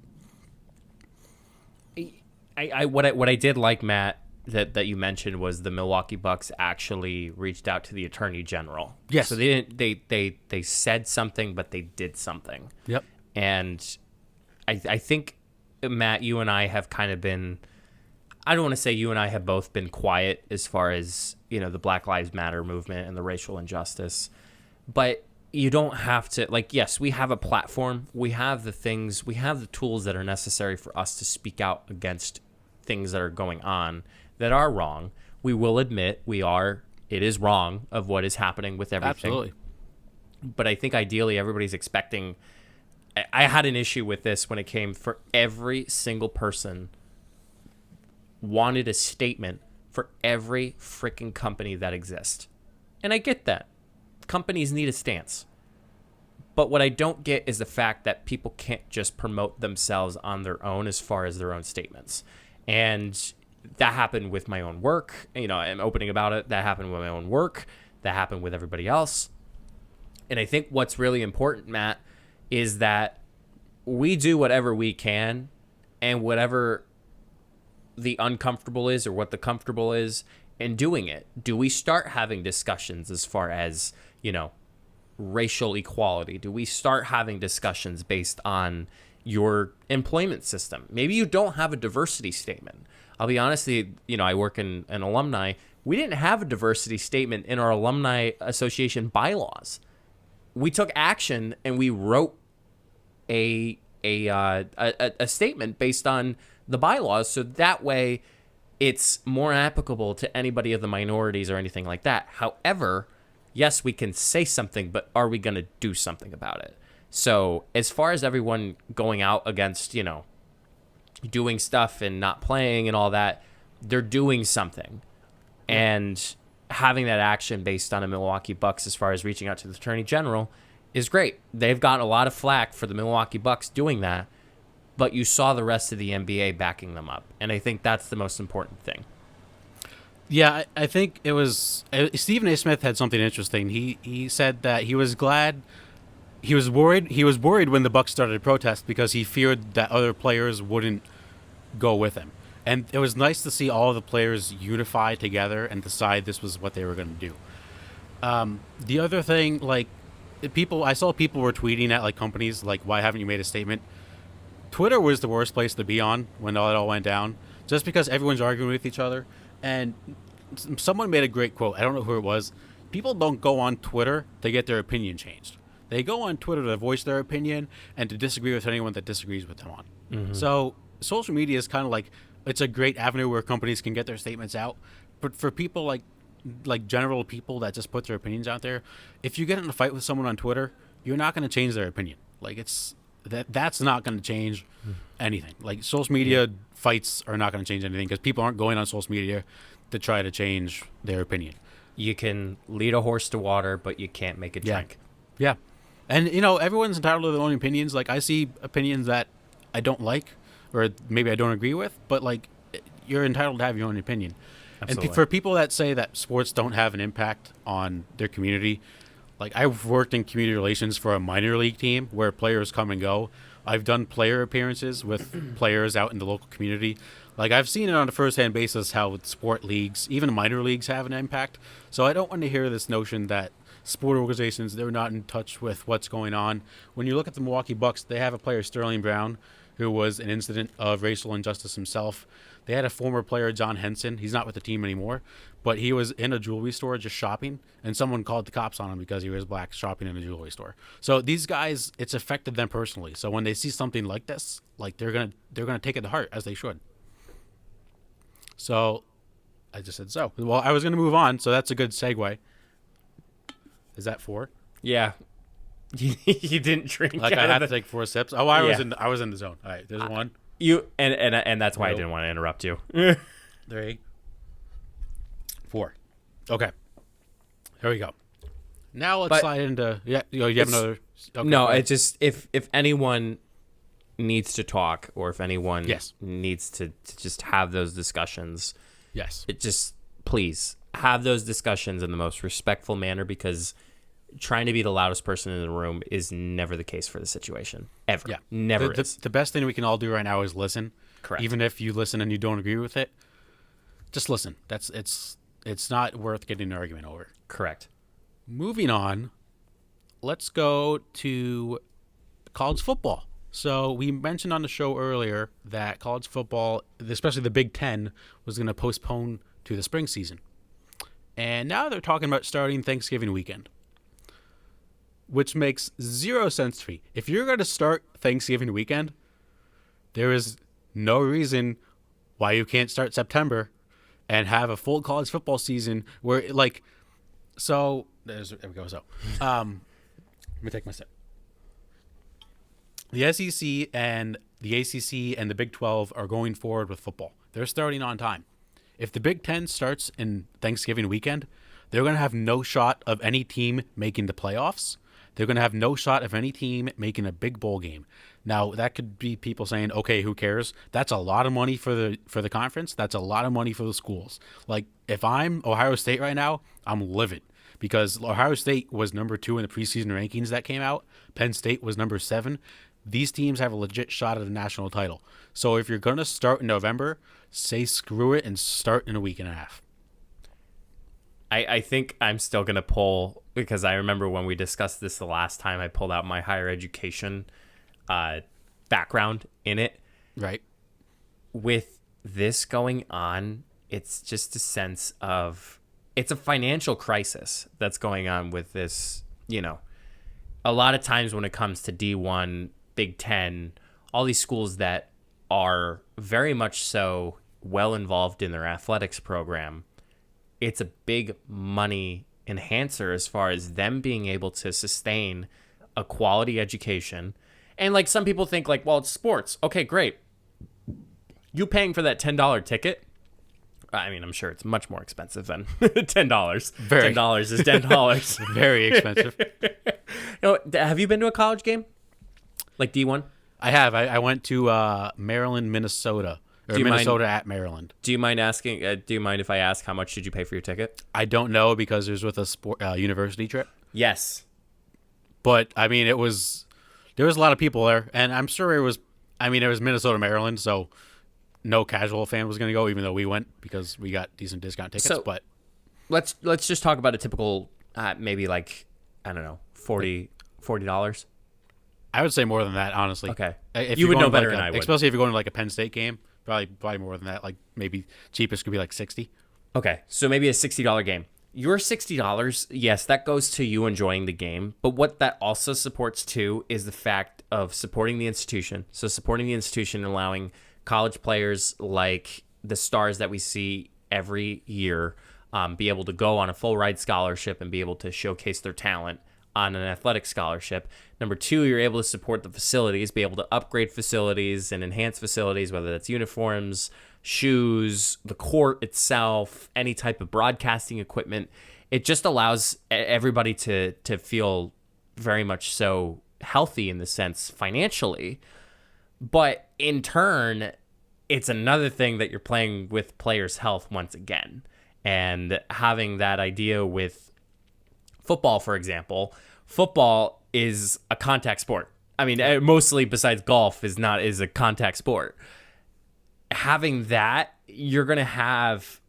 What I did like, Matt, that you mentioned was the Milwaukee Bucks actually reached out to the Attorney General. Yes. So they said something, but they did something.— And I think, Matt, you and I have kind of been I don't want to say you and I have both been quiet as far as, the Black Lives Matter movement and the racial injustice, but you don't have to, like, yes, we have a platform. We have the tools that are necessary for us to speak out against things that are going on that are wrong. We will admit it is wrong of what is happening with everything. Absolutely. But I think ideally everybody's expecting, I had an issue with this when it came for every single person wanted a statement for every freaking company that exists. And I get that. Companies need a stance. But what I don't get is the fact that people can't just promote themselves on their own as far as their own statements. And that happened with my own work. I'm opening about it. That happened with my own work. That happened with everybody else. And I think what's really important, Matt, is that we do whatever we can, and whatever the uncomfortable is or what the comfortable is in doing it. Do we start having discussions as far as, racial equality? Do we start having discussions based on your employment system? Maybe you don't have a diversity statement. I'll be honest with you, I work in an alumni. We didn't have a diversity statement in our alumni association bylaws. We took action and we wrote a statement based on the bylaws, so that way it's more applicable to anybody of the minorities or anything like that. However, yes, we can say something, but are we going to do something about it? So as far as everyone going out against, doing stuff and not playing and all that, they're doing something. And having that action based on a Milwaukee Bucks as far as reaching out to the Attorney General is great. They've gotten a lot of flack for the Milwaukee Bucks doing that, but you saw the rest of the NBA backing them up. And I think that's the most important thing. Yeah, I think it was Stephen A. Smith had something interesting. He said that he was glad, he was worried when the Bucks started to protest because he feared that other players wouldn't go with him. And it was nice to see all of the players unify together and decide this was what they were going to do. The other thing, I saw people were tweeting at companies why haven't you made a statement? Twitter was the worst place to be on when it all went down, just because everyone's arguing with each other. And someone made a great quote. I don't know who it was. People don't go on Twitter to get their opinion changed. They go on Twitter to voice their opinion and to disagree with anyone that disagrees with them on. Mm-hmm. So social media is kind of it's a great avenue where companies can get their statements out. But for people like general people that just put their opinions out there, if you get in a fight with someone on Twitter, you're not going to change their opinion. That's not going to change anything. Social media fights are not going to change anything because people aren't going on social media to try to change their opinion. You can lead a horse to water, but you can't make it drink. Yeah. And, everyone's entitled to their own opinions. I see opinions that I don't like or maybe I don't agree with, but, you're entitled to have your own opinion. Absolutely. And for people that say that sports don't have an impact on their community, I've worked in community relations for a minor league team where players come and go. I've done player appearances with players out in the local community. I've seen it on a first-hand basis how sport leagues, even minor leagues, have an impact. So I don't want to hear this notion that sport organizations, they're not in touch with what's going on. When you look at the Milwaukee Bucks, they have a player, Sterling Brown, who was an incident of racial injustice himself. They had a former player, John Henson. He's not with the team anymore, but he was in a jewelry store just shopping, and someone called the cops on him because he was black shopping in a jewelry store. So these guys, it's affected them personally. So when they see something like this, they're gonna take it to heart, as they should. So I just said so. Well, I was gonna move on, so that's a good segue. Is that 4? Yeah. You didn't drink. I had to take 4 sips. Oh, I was in the zone. All right, there's 1. You and that's why I didn't want to interrupt you. 3, 4. Okay. Here we go. Now let's slide into you have another. Okay, no, it's just if anyone needs to talk or if anyone needs to just have those discussions. Yes. It just please have those discussions in the most respectful manner because trying to be the loudest person in the room is never the case for the situation. Ever. Yeah. Never is. The best thing we can all do right now is listen. Correct. Even if you listen and you don't agree with it, just listen. It's not worth getting an argument over. Correct. Moving on, let's go to college football. So we mentioned on the show earlier that college football, especially the Big Ten, was going to postpone to the spring season. And now they're talking about starting Thanksgiving weekend, which makes zero sense to me. If you're going to start Thanksgiving weekend, there is no reason why you can't start September and have a full college football season where, like, so there we go. So, let me take my sip. The SEC and the ACC and the Big 12 are going forward with football. They're starting on time. If the Big 10 starts in Thanksgiving weekend, they're going to have no shot of any team making the playoffs. They're going to have no shot of any team making a big bowl game. Now, that could be people saying, okay, who cares? That's a lot of money for the conference. That's a lot of money for the schools. Like, if I'm Ohio State right now, I'm livid because Ohio State was number 2 in the preseason rankings that came out. Penn State was number 7. These teams have a legit shot at a national title. So if you're going to start in November, say screw it and start in a week and a half. I think I'm still going to pull, because I remember when we discussed this the last time, I pulled out my higher education background in it. Right. With this going on, it's just a sense of, it's a financial crisis that's going on with this, a lot of times when it comes to D1, Big Ten, all these schools that are very much so well involved in their athletics program, it's a big money enhancer as far as them being able to sustain a quality education. And like some people think like, well, it's sports. Okay, great. You paying for that $10 ticket? I mean, I'm sure it's much more expensive than $10. $10 is $10. Very expensive. Have you been to a college game? Like D1? I have. I went to Maryland, Minnesota. Or Minnesota at Maryland. Do you mind asking? Do you mind if I ask how much did you pay for your ticket? I don't know because it was with a university trip. Yes. But, I mean, there was a lot of people there. And I'm sure it was Minnesota, Maryland. So no casual fan was going to go, even though we went because we got decent discount tickets. So, but let's just talk about a typical, maybe like, I don't know, $40. I would say more than that, honestly. Okay. If you would know better than I would. Especially if you're going to like a Penn State game. Probably more than that. Like maybe cheapest could be like $60. Okay, so maybe a $60 game. Your $60, yes, that goes to you enjoying the game. But what that also supports too is the fact of supporting the institution. So supporting the institution and allowing college players like the stars that we see every year be able to go on a full ride scholarship and be able to showcase their talent on an athletic scholarship. Number 2, you're able to support the facilities, be able to upgrade facilities and enhance facilities, whether that's uniforms, shoes, the court itself, any type of broadcasting equipment. It just allows everybody to feel very much so healthy in the sense financially. But in turn, it's another thing that you're playing with players' health once again. And having that idea with football, for example, football is a contact sport. I mean, mostly besides golf is a contact sport. Having that, you're going to have,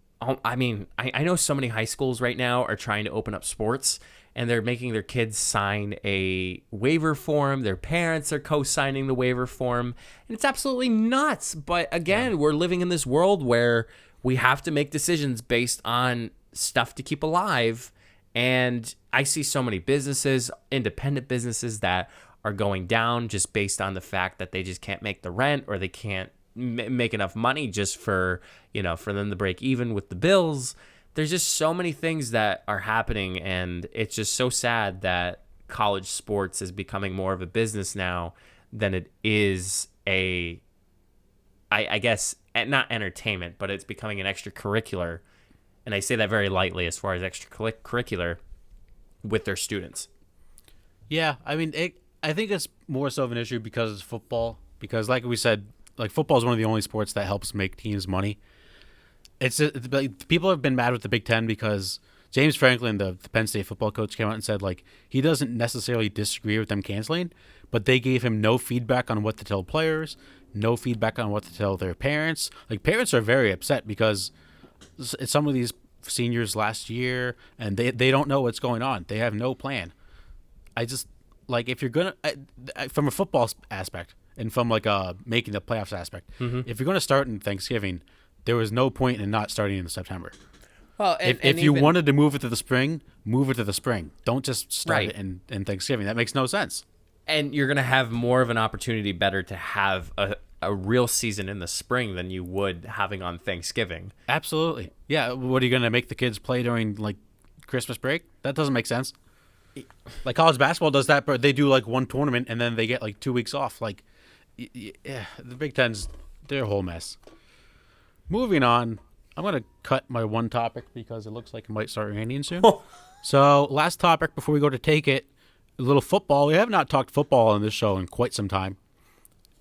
I mean, I know so many high schools right now are trying to open up sports and they're making their kids sign a waiver form. Their parents are co-signing the waiver form. And it's absolutely nuts. But again, we're living in this world where we have to make decisions based on stuff to keep alive. And I see so many businesses, independent businesses that are going down just based on the fact that they just can't make the rent or they can't make enough money just for them to break even with the bills. There's just so many things that are happening, and it's just so sad that college sports is becoming more of a business now than it is I guess, not entertainment, but it's becoming an extracurricular. And I say that very lightly as far as extracurricular with their students. Yeah, I mean, I think it's more so of an issue because it's football. Because like we said, like football is one of the only sports that helps make teams money. It's people have been mad with the Big Ten because James Franklin, the Penn State football coach, came out and said like he doesn't necessarily disagree with them canceling, but they gave him no feedback on what to tell players, no feedback on what to tell their parents. Like parents are very upset because some of these seniors last year and they don't know what's going on. They have no plan. I just like if you're gonna from a football aspect, and from like making the playoffs aspect. If you're going to start in Thanksgiving, there was no point in not starting in September. Well, if you wanted to move it to the spring, move it to the spring. Don't just start it in Thanksgiving. That makes no sense. And you're going to have more of an opportunity better to have a real season in the spring than you would having on Thanksgiving. Absolutely. Yeah. What are you going to make the kids play during like Christmas break? That doesn't make sense. Like college basketball does that, but they do like one tournament and then they get like 2 weeks off. Like, yeah, the Big Ten's, they're a whole mess. Moving on, I'm going to cut my one topic because it looks like it might start raining soon. So last topic before we go to take it, a little football. We have not talked football on this show in quite some time.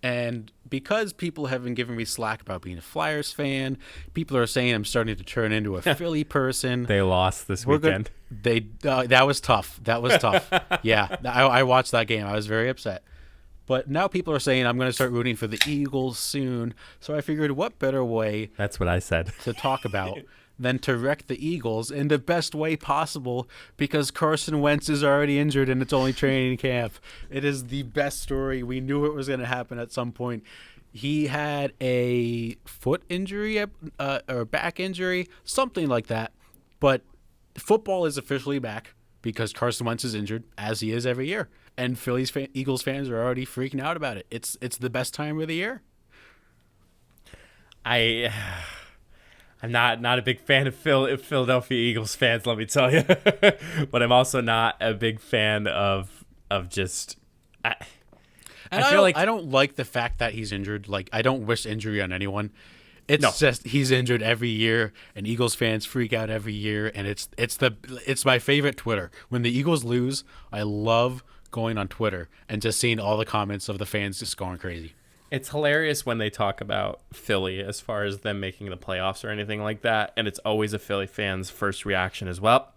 And because people have been giving me slack about being a Flyers fan, people are saying I'm starting to turn into a Philly person. They lost this weekend. That was tough. That was tough. Yeah, I watched that game. I was very upset. But now people are saying I'm going to start rooting for the Eagles soon. So I figured what better way That's what I said. to talk about than to wreck the Eagles in the best way possible because Carson Wentz is already injured and it's only training camp. It is the best story. We knew it was going to happen at some point. He had a foot injury or back injury, something like that. But football is officially back because Carson Wentz is injured, as he is every year. And Eagles fans are already freaking out about it. It's the best time of the year. I'm not a big fan of Philadelphia Eagles fans, let me tell you. But I'm also not a big fan of just. I don't like the fact that he's injured. Like, I don't wish injury on anyone. It's just he's injured every year, and Eagles fans freak out every year. And it's my favorite Twitter. When the Eagles lose, I love going on Twitter and just seeing all the comments of the fans just going crazy. It's hilarious when they talk about Philly as far as them making the playoffs or anything like that. And it's always a Philly fan's first reaction as well.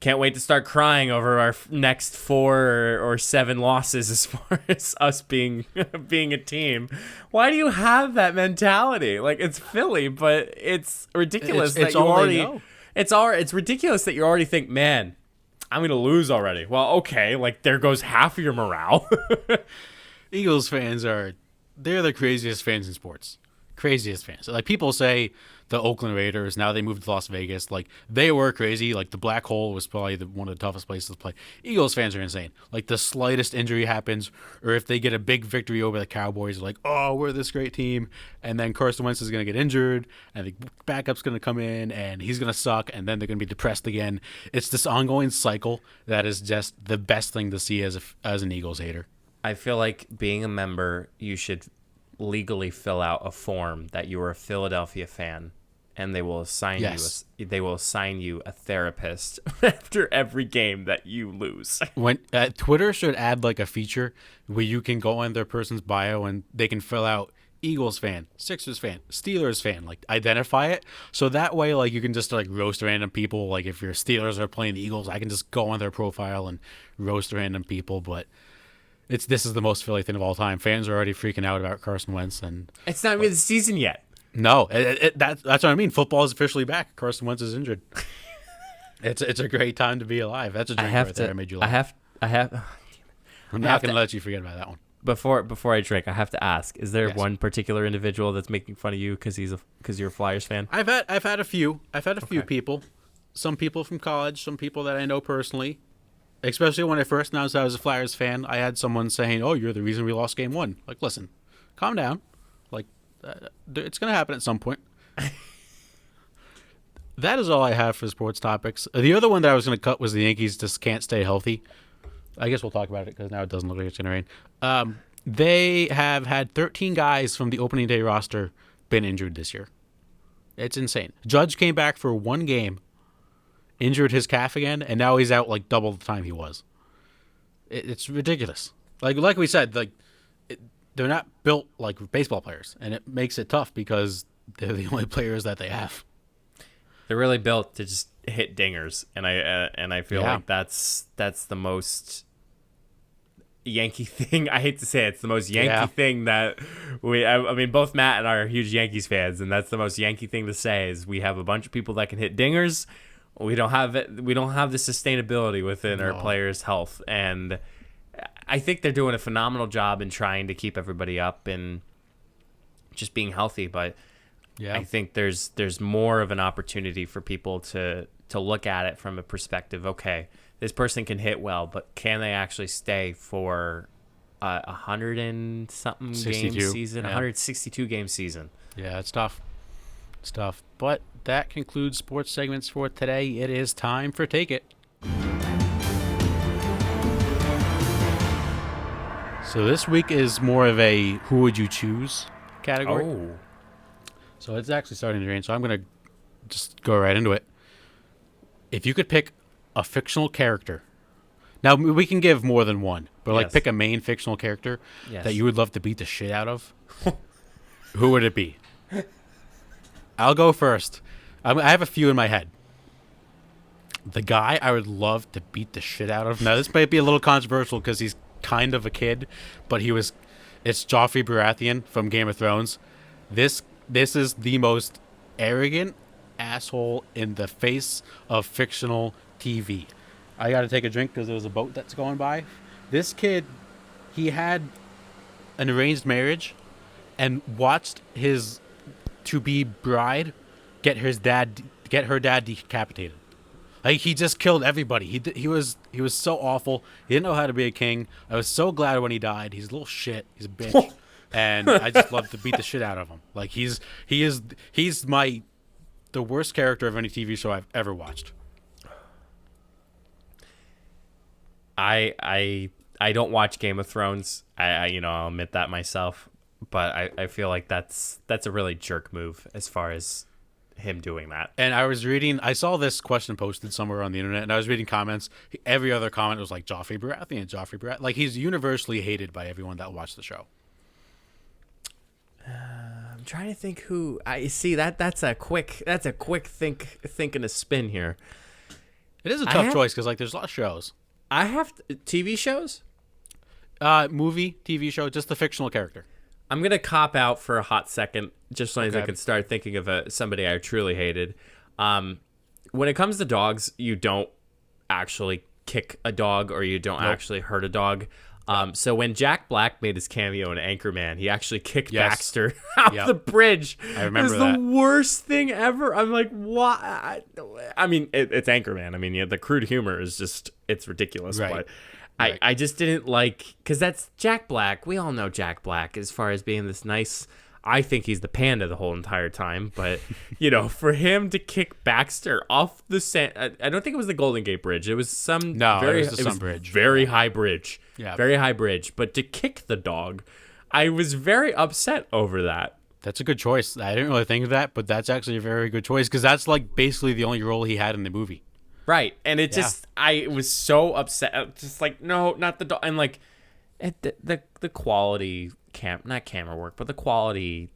Can't wait to start crying over our next 4 or 7 losses as far as us being a team. Why do you have that mentality? Like, it's Philly, but it's ridiculous that you already. It's ridiculous that you already think, man, I'm gonna lose already. Well, okay, like there goes half of your morale. Eagles fans they're the craziest fans in sports. Craziest fans. Like people say the Oakland Raiders, now they moved to Las Vegas. Like they were crazy. Like the black hole was probably one of the toughest places to play. Eagles fans are insane. Like the slightest injury happens, or if they get a big victory over the Cowboys, they're like, oh, we're this great team. And then Carson Wentz is going to get injured, and the backup's going to come in, and he's going to suck, and then they're going to be depressed again. It's this ongoing cycle that is just the best thing to see as an Eagles hater. I feel like being a member, you should legally fill out a form that you are a Philadelphia fan, and they will assign you a therapist after every game that you lose. When Twitter should add like a feature where you can go on their person's bio and they can fill out Eagles fan, Sixers fan, Steelers fan, like identify it. So that way, like you can just like roast random people. Like if your Steelers are playing the Eagles, I can just go on their profile and roast random people. But this is the most Philly thing of all time. Fans are already freaking out about Carson Wentz, and it's not even the season yet. No, that's what I mean. Football is officially back. Carson Wentz is injured. It's a great time to be alive. That's a drink right there. I made you laugh. I'm not going to let you forget about that one. Before I drink, I have to ask: is there one particular individual that's making fun of you because you're a Flyers fan? I've had a few. I've had a few people. Some people from college. Some people that I know personally. Especially when I first announced I was a Flyers fan, I had someone saying, "Oh, you're the reason we lost Game 1." Like, listen, calm down. Like, it's going to happen at some point. That is all I have for sports topics. The other one that I was going to cut was the Yankees just can't stay healthy. I guess we'll talk about it because now it doesn't look like it's going to rain. They have had 13 guys from the opening day roster been injured this year. It's insane. Judge came back for one game, injured his calf again, and now he's out like double the time he was. It's ridiculous. Like we said, they're not built like baseball players, and it makes it tough because they're the only players that they have. They're really built to just hit dingers, and I feel like that's the most Yankee thing. I hate to say it's the most Yankee thing that I mean, both Matt and I are huge Yankees fans, and that's the most Yankee thing to say is we have a bunch of people that can hit dingers. We don't have it. We don't have the sustainability within our players' health, and I think they're doing a phenomenal job in trying to keep everybody up and just being healthy. But I think there's more of an opportunity for people to look at it from a perspective. Okay, this person can hit well, but can they actually stay for 100 and something game season, 162 game season? Yeah, it's tough. It's tough. But that concludes sports segments for today. It is time for Take It. So this week is more of a who would you choose category. Oh. So it's actually starting to rain, so I'm going to just go right into it. If you could pick a fictional character. Now, we can give more than one, but like pick a main fictional character that you would love to beat the shit out of. Who would it be? I'll go first. I have a few in my head. The guy I would love to beat the shit out of. Now, this might be a little controversial because he's kind of a kid, but it's Joffrey Baratheon from Game of Thrones. This is the most arrogant asshole in the face of fictional TV. I got to take a drink because there was a boat that's going by. This kid, he had an arranged marriage and watched his to-be bride get her dad decapitated. Like, he just killed everybody. He was so awful. He didn't know how to be a king. I was so glad when he died. He's a little shit. He's a bitch. And I just love to beat the shit out of him. Like, he's the worst character of any TV show I've ever watched. I don't watch Game of Thrones. I'll admit that myself. But I feel like that's a really jerk move as far as him doing that. And I saw this question posted somewhere on the internet, and I was reading comments. Every other comment was like, Joffrey Baratheon. Like, he's universally hated by everyone that watched the show. I'm trying to think who I see. That's a quick think and a spin here. It is a tough choice because, like, there's a lot of shows. I have TV shows, movie, TV show, just the fictional character. I'm gonna cop out for a hot second, just so as I can start thinking of somebody I truly hated. When it comes to dogs, you don't actually kick a dog, or you don't actually hurt a dog. So when Jack Black made his cameo in Anchorman, he actually kicked Baxter off the bridge. I remember that. It was the worst thing ever. I'm like, why? I mean, it's Anchorman. I mean, the crude humor is just, it's ridiculous. Right. But I just didn't like, because that's Jack Black. We all know Jack Black as far as being this nice, I think he's the panda the whole entire time. But, for him to kick Baxter off the sand, I don't think it was the Golden Gate Bridge. It was some bridge. Very high bridge. Yeah. Very high bridge. But to kick the dog, I was very upset over that. That's a good choice. I didn't really think of that, but that's actually a very good choice because that's like basically the only role he had in the movie. Right. And it just, I was so upset. Just like, no, not the dog. And like, the quality, not camera work, but the quality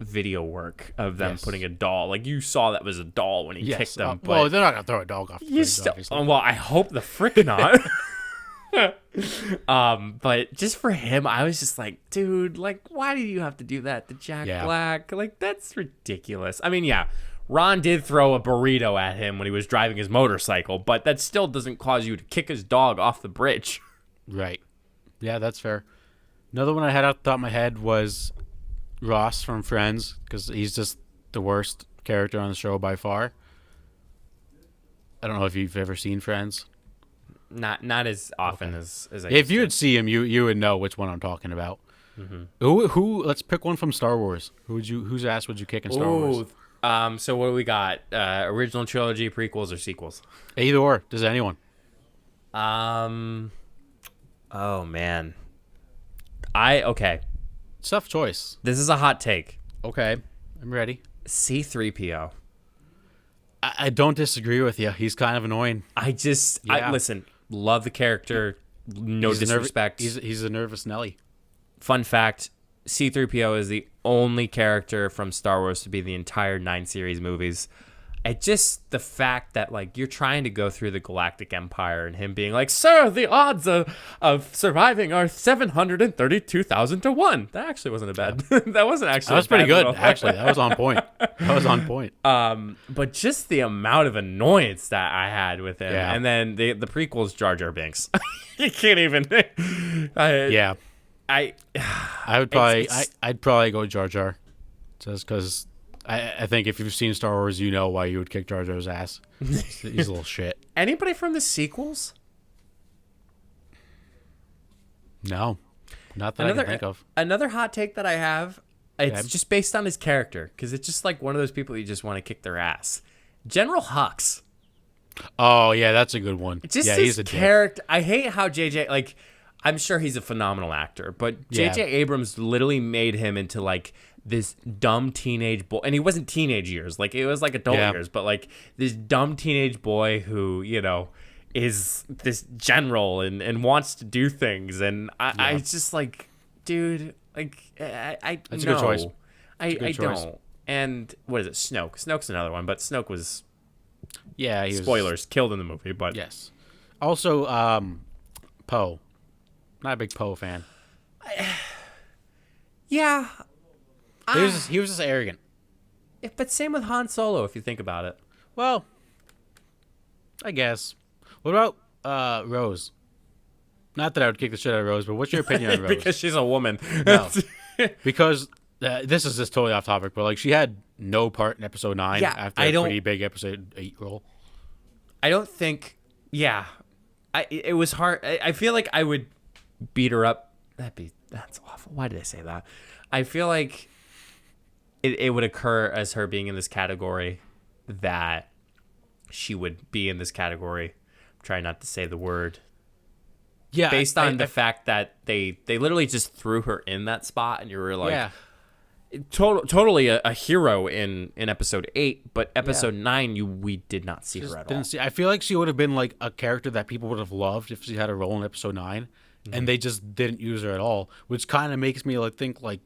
video work of them putting a doll. Like, you saw that was a doll when he kicked them. Well, they're not going to throw a dog off the bridge, obviously. Well, I hope the frick not. But just for him, I was just like, dude, like, why do you have to do that to Jack Black? Like, that's ridiculous. I mean, Ron did throw a burrito at him when he was driving his motorcycle, but that still doesn't cause you to kick his dog off the bridge. Right. Yeah, that's fair. Another one I had out the top of my head was Ross from Friends, because he's just the worst character on the show by far. I don't know if you've ever seen Friends. Not as often as I if you would see him, you would know which one I'm talking about. Mm-hmm. Who? Let's pick one from Star Wars. Whose ass would you kick in Star Wars? So what do we got? Original trilogy, prequels, or sequels? Either or. Does anyone? Oh man. Tough choice. This is a hot take. Okay, I'm ready. C-3PO. I don't disagree with you. He's kind of annoying. Listen, love the character. No disrespect. He's a nervous Nelly. Fun fact, C-3PO is the only character from Star Wars to be the entire 9 series movies. It just the fact that like you're trying to go through the Galactic Empire and him being like, "Sir, the odds of surviving are 732,000 to 1." That actually wasn't a bad. That wasn't actually. That was pretty good, actually. That was on point. But just the amount of annoyance that I had with him, Yeah. and then the prequels, Jar Jar Binks. You can't even. Yeah. I would probably I'd probably go Jar Jar, just because I think if you've seen Star Wars, you know why you would kick Jar Jar's ass. He's a little shit. Anybody from the sequels? No, not that I can think of. Another hot take that I have, it's just based on his character, because it's just like one of those people you just want to kick their ass. General Hux. Oh yeah, that's a good one. Just yeah, his he's a character. I hate how JJ, like, I'm sure he's a phenomenal actor, but JJ Abrams literally made him into like this dumb teenage boy, and he wasn't teenage years, like it was like adult years, but like this dumb teenage boy who, you know, is this general and wants to do things, and I just like, dude, like I That's no, a good choice. I choice. don't. And what is it? Snoke's another one, but Snoke was he spoilers killed in the movie, but yes. Also, Poe. Not a big Poe fan. Yeah. He was just arrogant. But same with Han Solo, if you think about it. Well, I guess. What about Rose? Not that I would kick the shit out of Rose, but what's your opinion on Rose? Because she's a woman. No. Because this is just totally off topic, but like she had no part in episode 9 after a pretty big episode 8 role. I don't think. Yeah, it was hard. I feel like I would beat her up. That's awful. Why did I say that? I feel like it would occur as her being in this category that she would be in this category. I'm trying not to say the word. Yeah, based on the fact that they literally just threw her in that spot, and you were like, totally a hero in episode 8, but episode 9 we did not see her at all. I feel like she would have been like a character that people would have loved if she had a role in episode 9, and they just didn't use her at all, which kind of makes me like think like,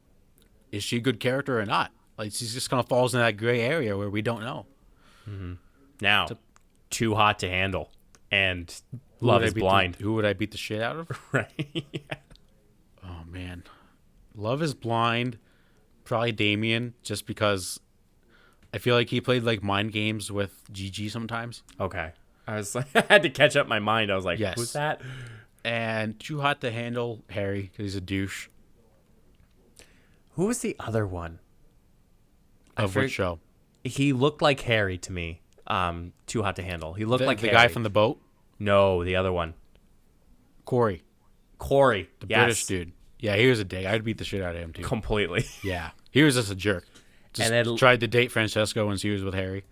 is she a good character or not? Like she's just kind of falls in that gray area where we don't know. Now, Too Hot to Handle and Love is Blind. Who would I beat the shit out of? Right. Oh man, Love is Blind. Probably Damien, just because I feel like he played like mind games with Gigi sometimes. Okay. I was like, I had to catch up my mind. I was like, who's that? And Too Hot to Handle Harry, because he's a douche. Who was the other one? Of which show? He looked like Harry to me. Too Hot to Handle. He looked like the Harry. guy from the boat. No, the other one. Corey, the British dude. Yeah, he was a dick. I'd beat the shit out of him too. Completely. Yeah, he was just a jerk. Just and then tried to date Francesca when she was with Harry.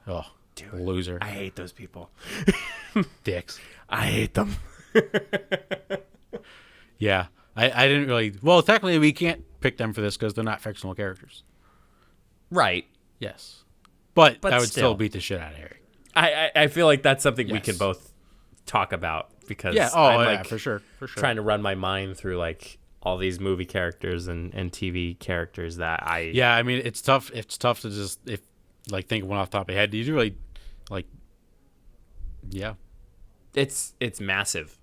Oh, dude, loser. I hate those people. Dicks. I hate them. Yeah, I didn't really. Well, technically, we can't pick them for this because they're not fictional characters. Right. Yes, but I would still beat the shit out of Harry. I feel like that's something we can both talk about because I'm like, for sure trying to run my mind through like all these movie characters and TV characters that I I mean it's tough to just think of one off the top of your head. Do you really like it's massive.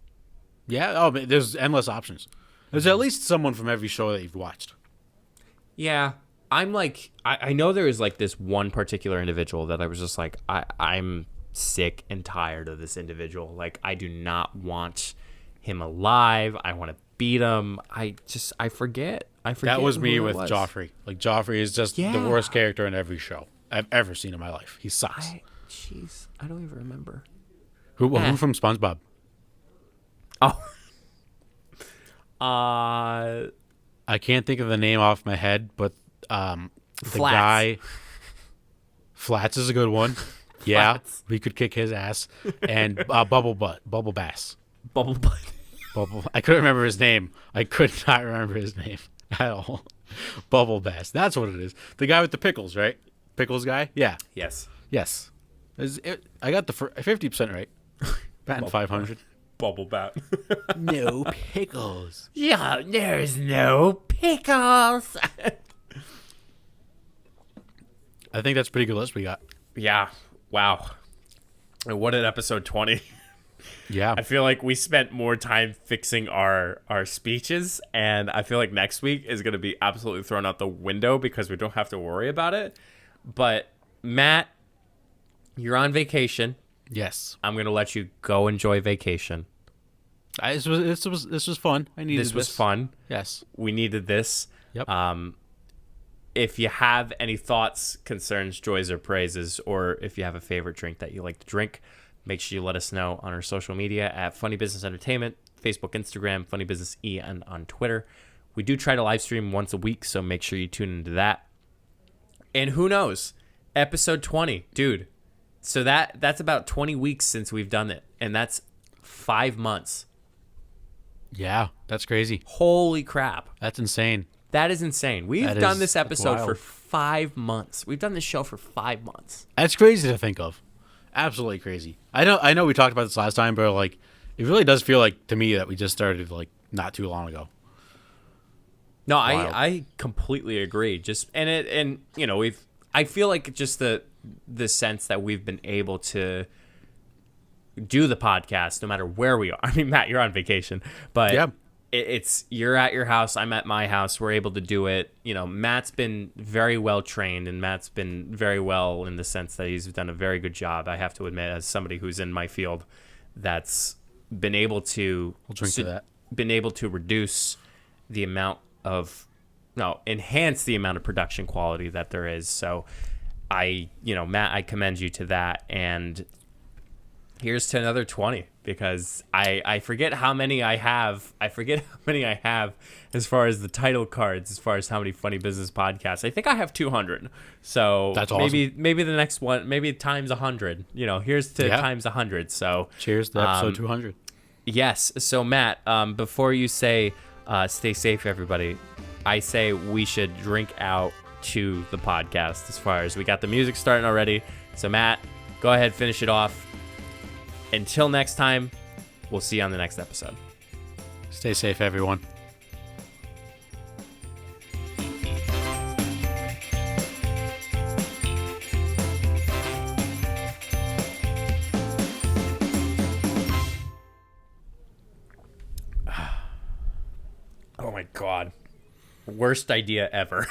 But there's endless options. There's at least someone from every show that you've watched. Yeah, I'm like I know there is like this one particular individual that I was just like I'm sick and tired of this individual. Like I do not want him alive. I want to beat him. I forget. That was me with Joffrey. Like Joffrey is just the worst character in every show I've ever seen in my life. He sucks. I don't even remember. Who from SpongeBob? Oh. I can't think of the name off my head, but the guy Flats is a good one. Yeah, we could kick his ass. And Bubble Bass. Bubble Butt. I couldn't remember his name. I could not remember his name at all. Bubble Bass. That's what it is. The guy with the pickles, right? Pickles guy? Yeah. Yes. I got the 50% right. Batting 500. Bubble Bat. No pickles. Yeah, there's no pickles. I think that's a pretty good list we got. Yeah. Wow. And what an episode 20. Yeah. I feel like we spent more time fixing our speeches, and I feel like next week is going to be absolutely thrown out the window because we don't have to worry about it. But Matt, you're on vacation. Yes. I'm going to let you go enjoy vacation. This was fun. I needed This was fun. Yes. We needed this. Yep. If you have any thoughts, concerns, joys, or praises, or if you have a favorite drink that you like to drink, make sure you let us know on our social media at Funny Business Entertainment, Facebook, Instagram, Funny Business E, and on Twitter. We do try to live stream once a week, so make sure you tune into that. And who knows? Episode 20. Dude. So that's about 20 weeks since we've done it, and that's 5 months. Yeah, that's crazy. Holy crap. That's insane. That is insane. We've done this episode for 5 months. We've done this show for 5 months. That's crazy to think of. Absolutely crazy. I know we talked about this last time, but like it really does feel like to me that we just started like not too long ago. No, I completely agree. I feel like just the sense that we've been able to do the podcast no matter where we are. I mean, Matt, you're on vacation, but yeah. It's you're at your house, I'm at my house, we're able to do it. Matt's been very well trained, and Matt's been very well in the sense that he's done a very good job, I have to admit, as somebody who's in my field that's been able to reduce the amount of enhance the amount of production quality that there is. So Matt, I commend you to that, and here's to another 20, because I forget how many I have. I forget how many I have as far as the title cards, as far as how many Funny Business podcasts. I think I have 200. So that's awesome. Maybe the next one, maybe times 100. Here's to times 100. So cheers to episode 200. Yes. So Matt, before you say stay safe, everybody, I say we should drink out to the podcast. As far as we got the music starting already. So Matt, go ahead, finish it off. Until next time, we'll see you on the next episode. Stay safe, everyone. Oh my God. Worst idea ever.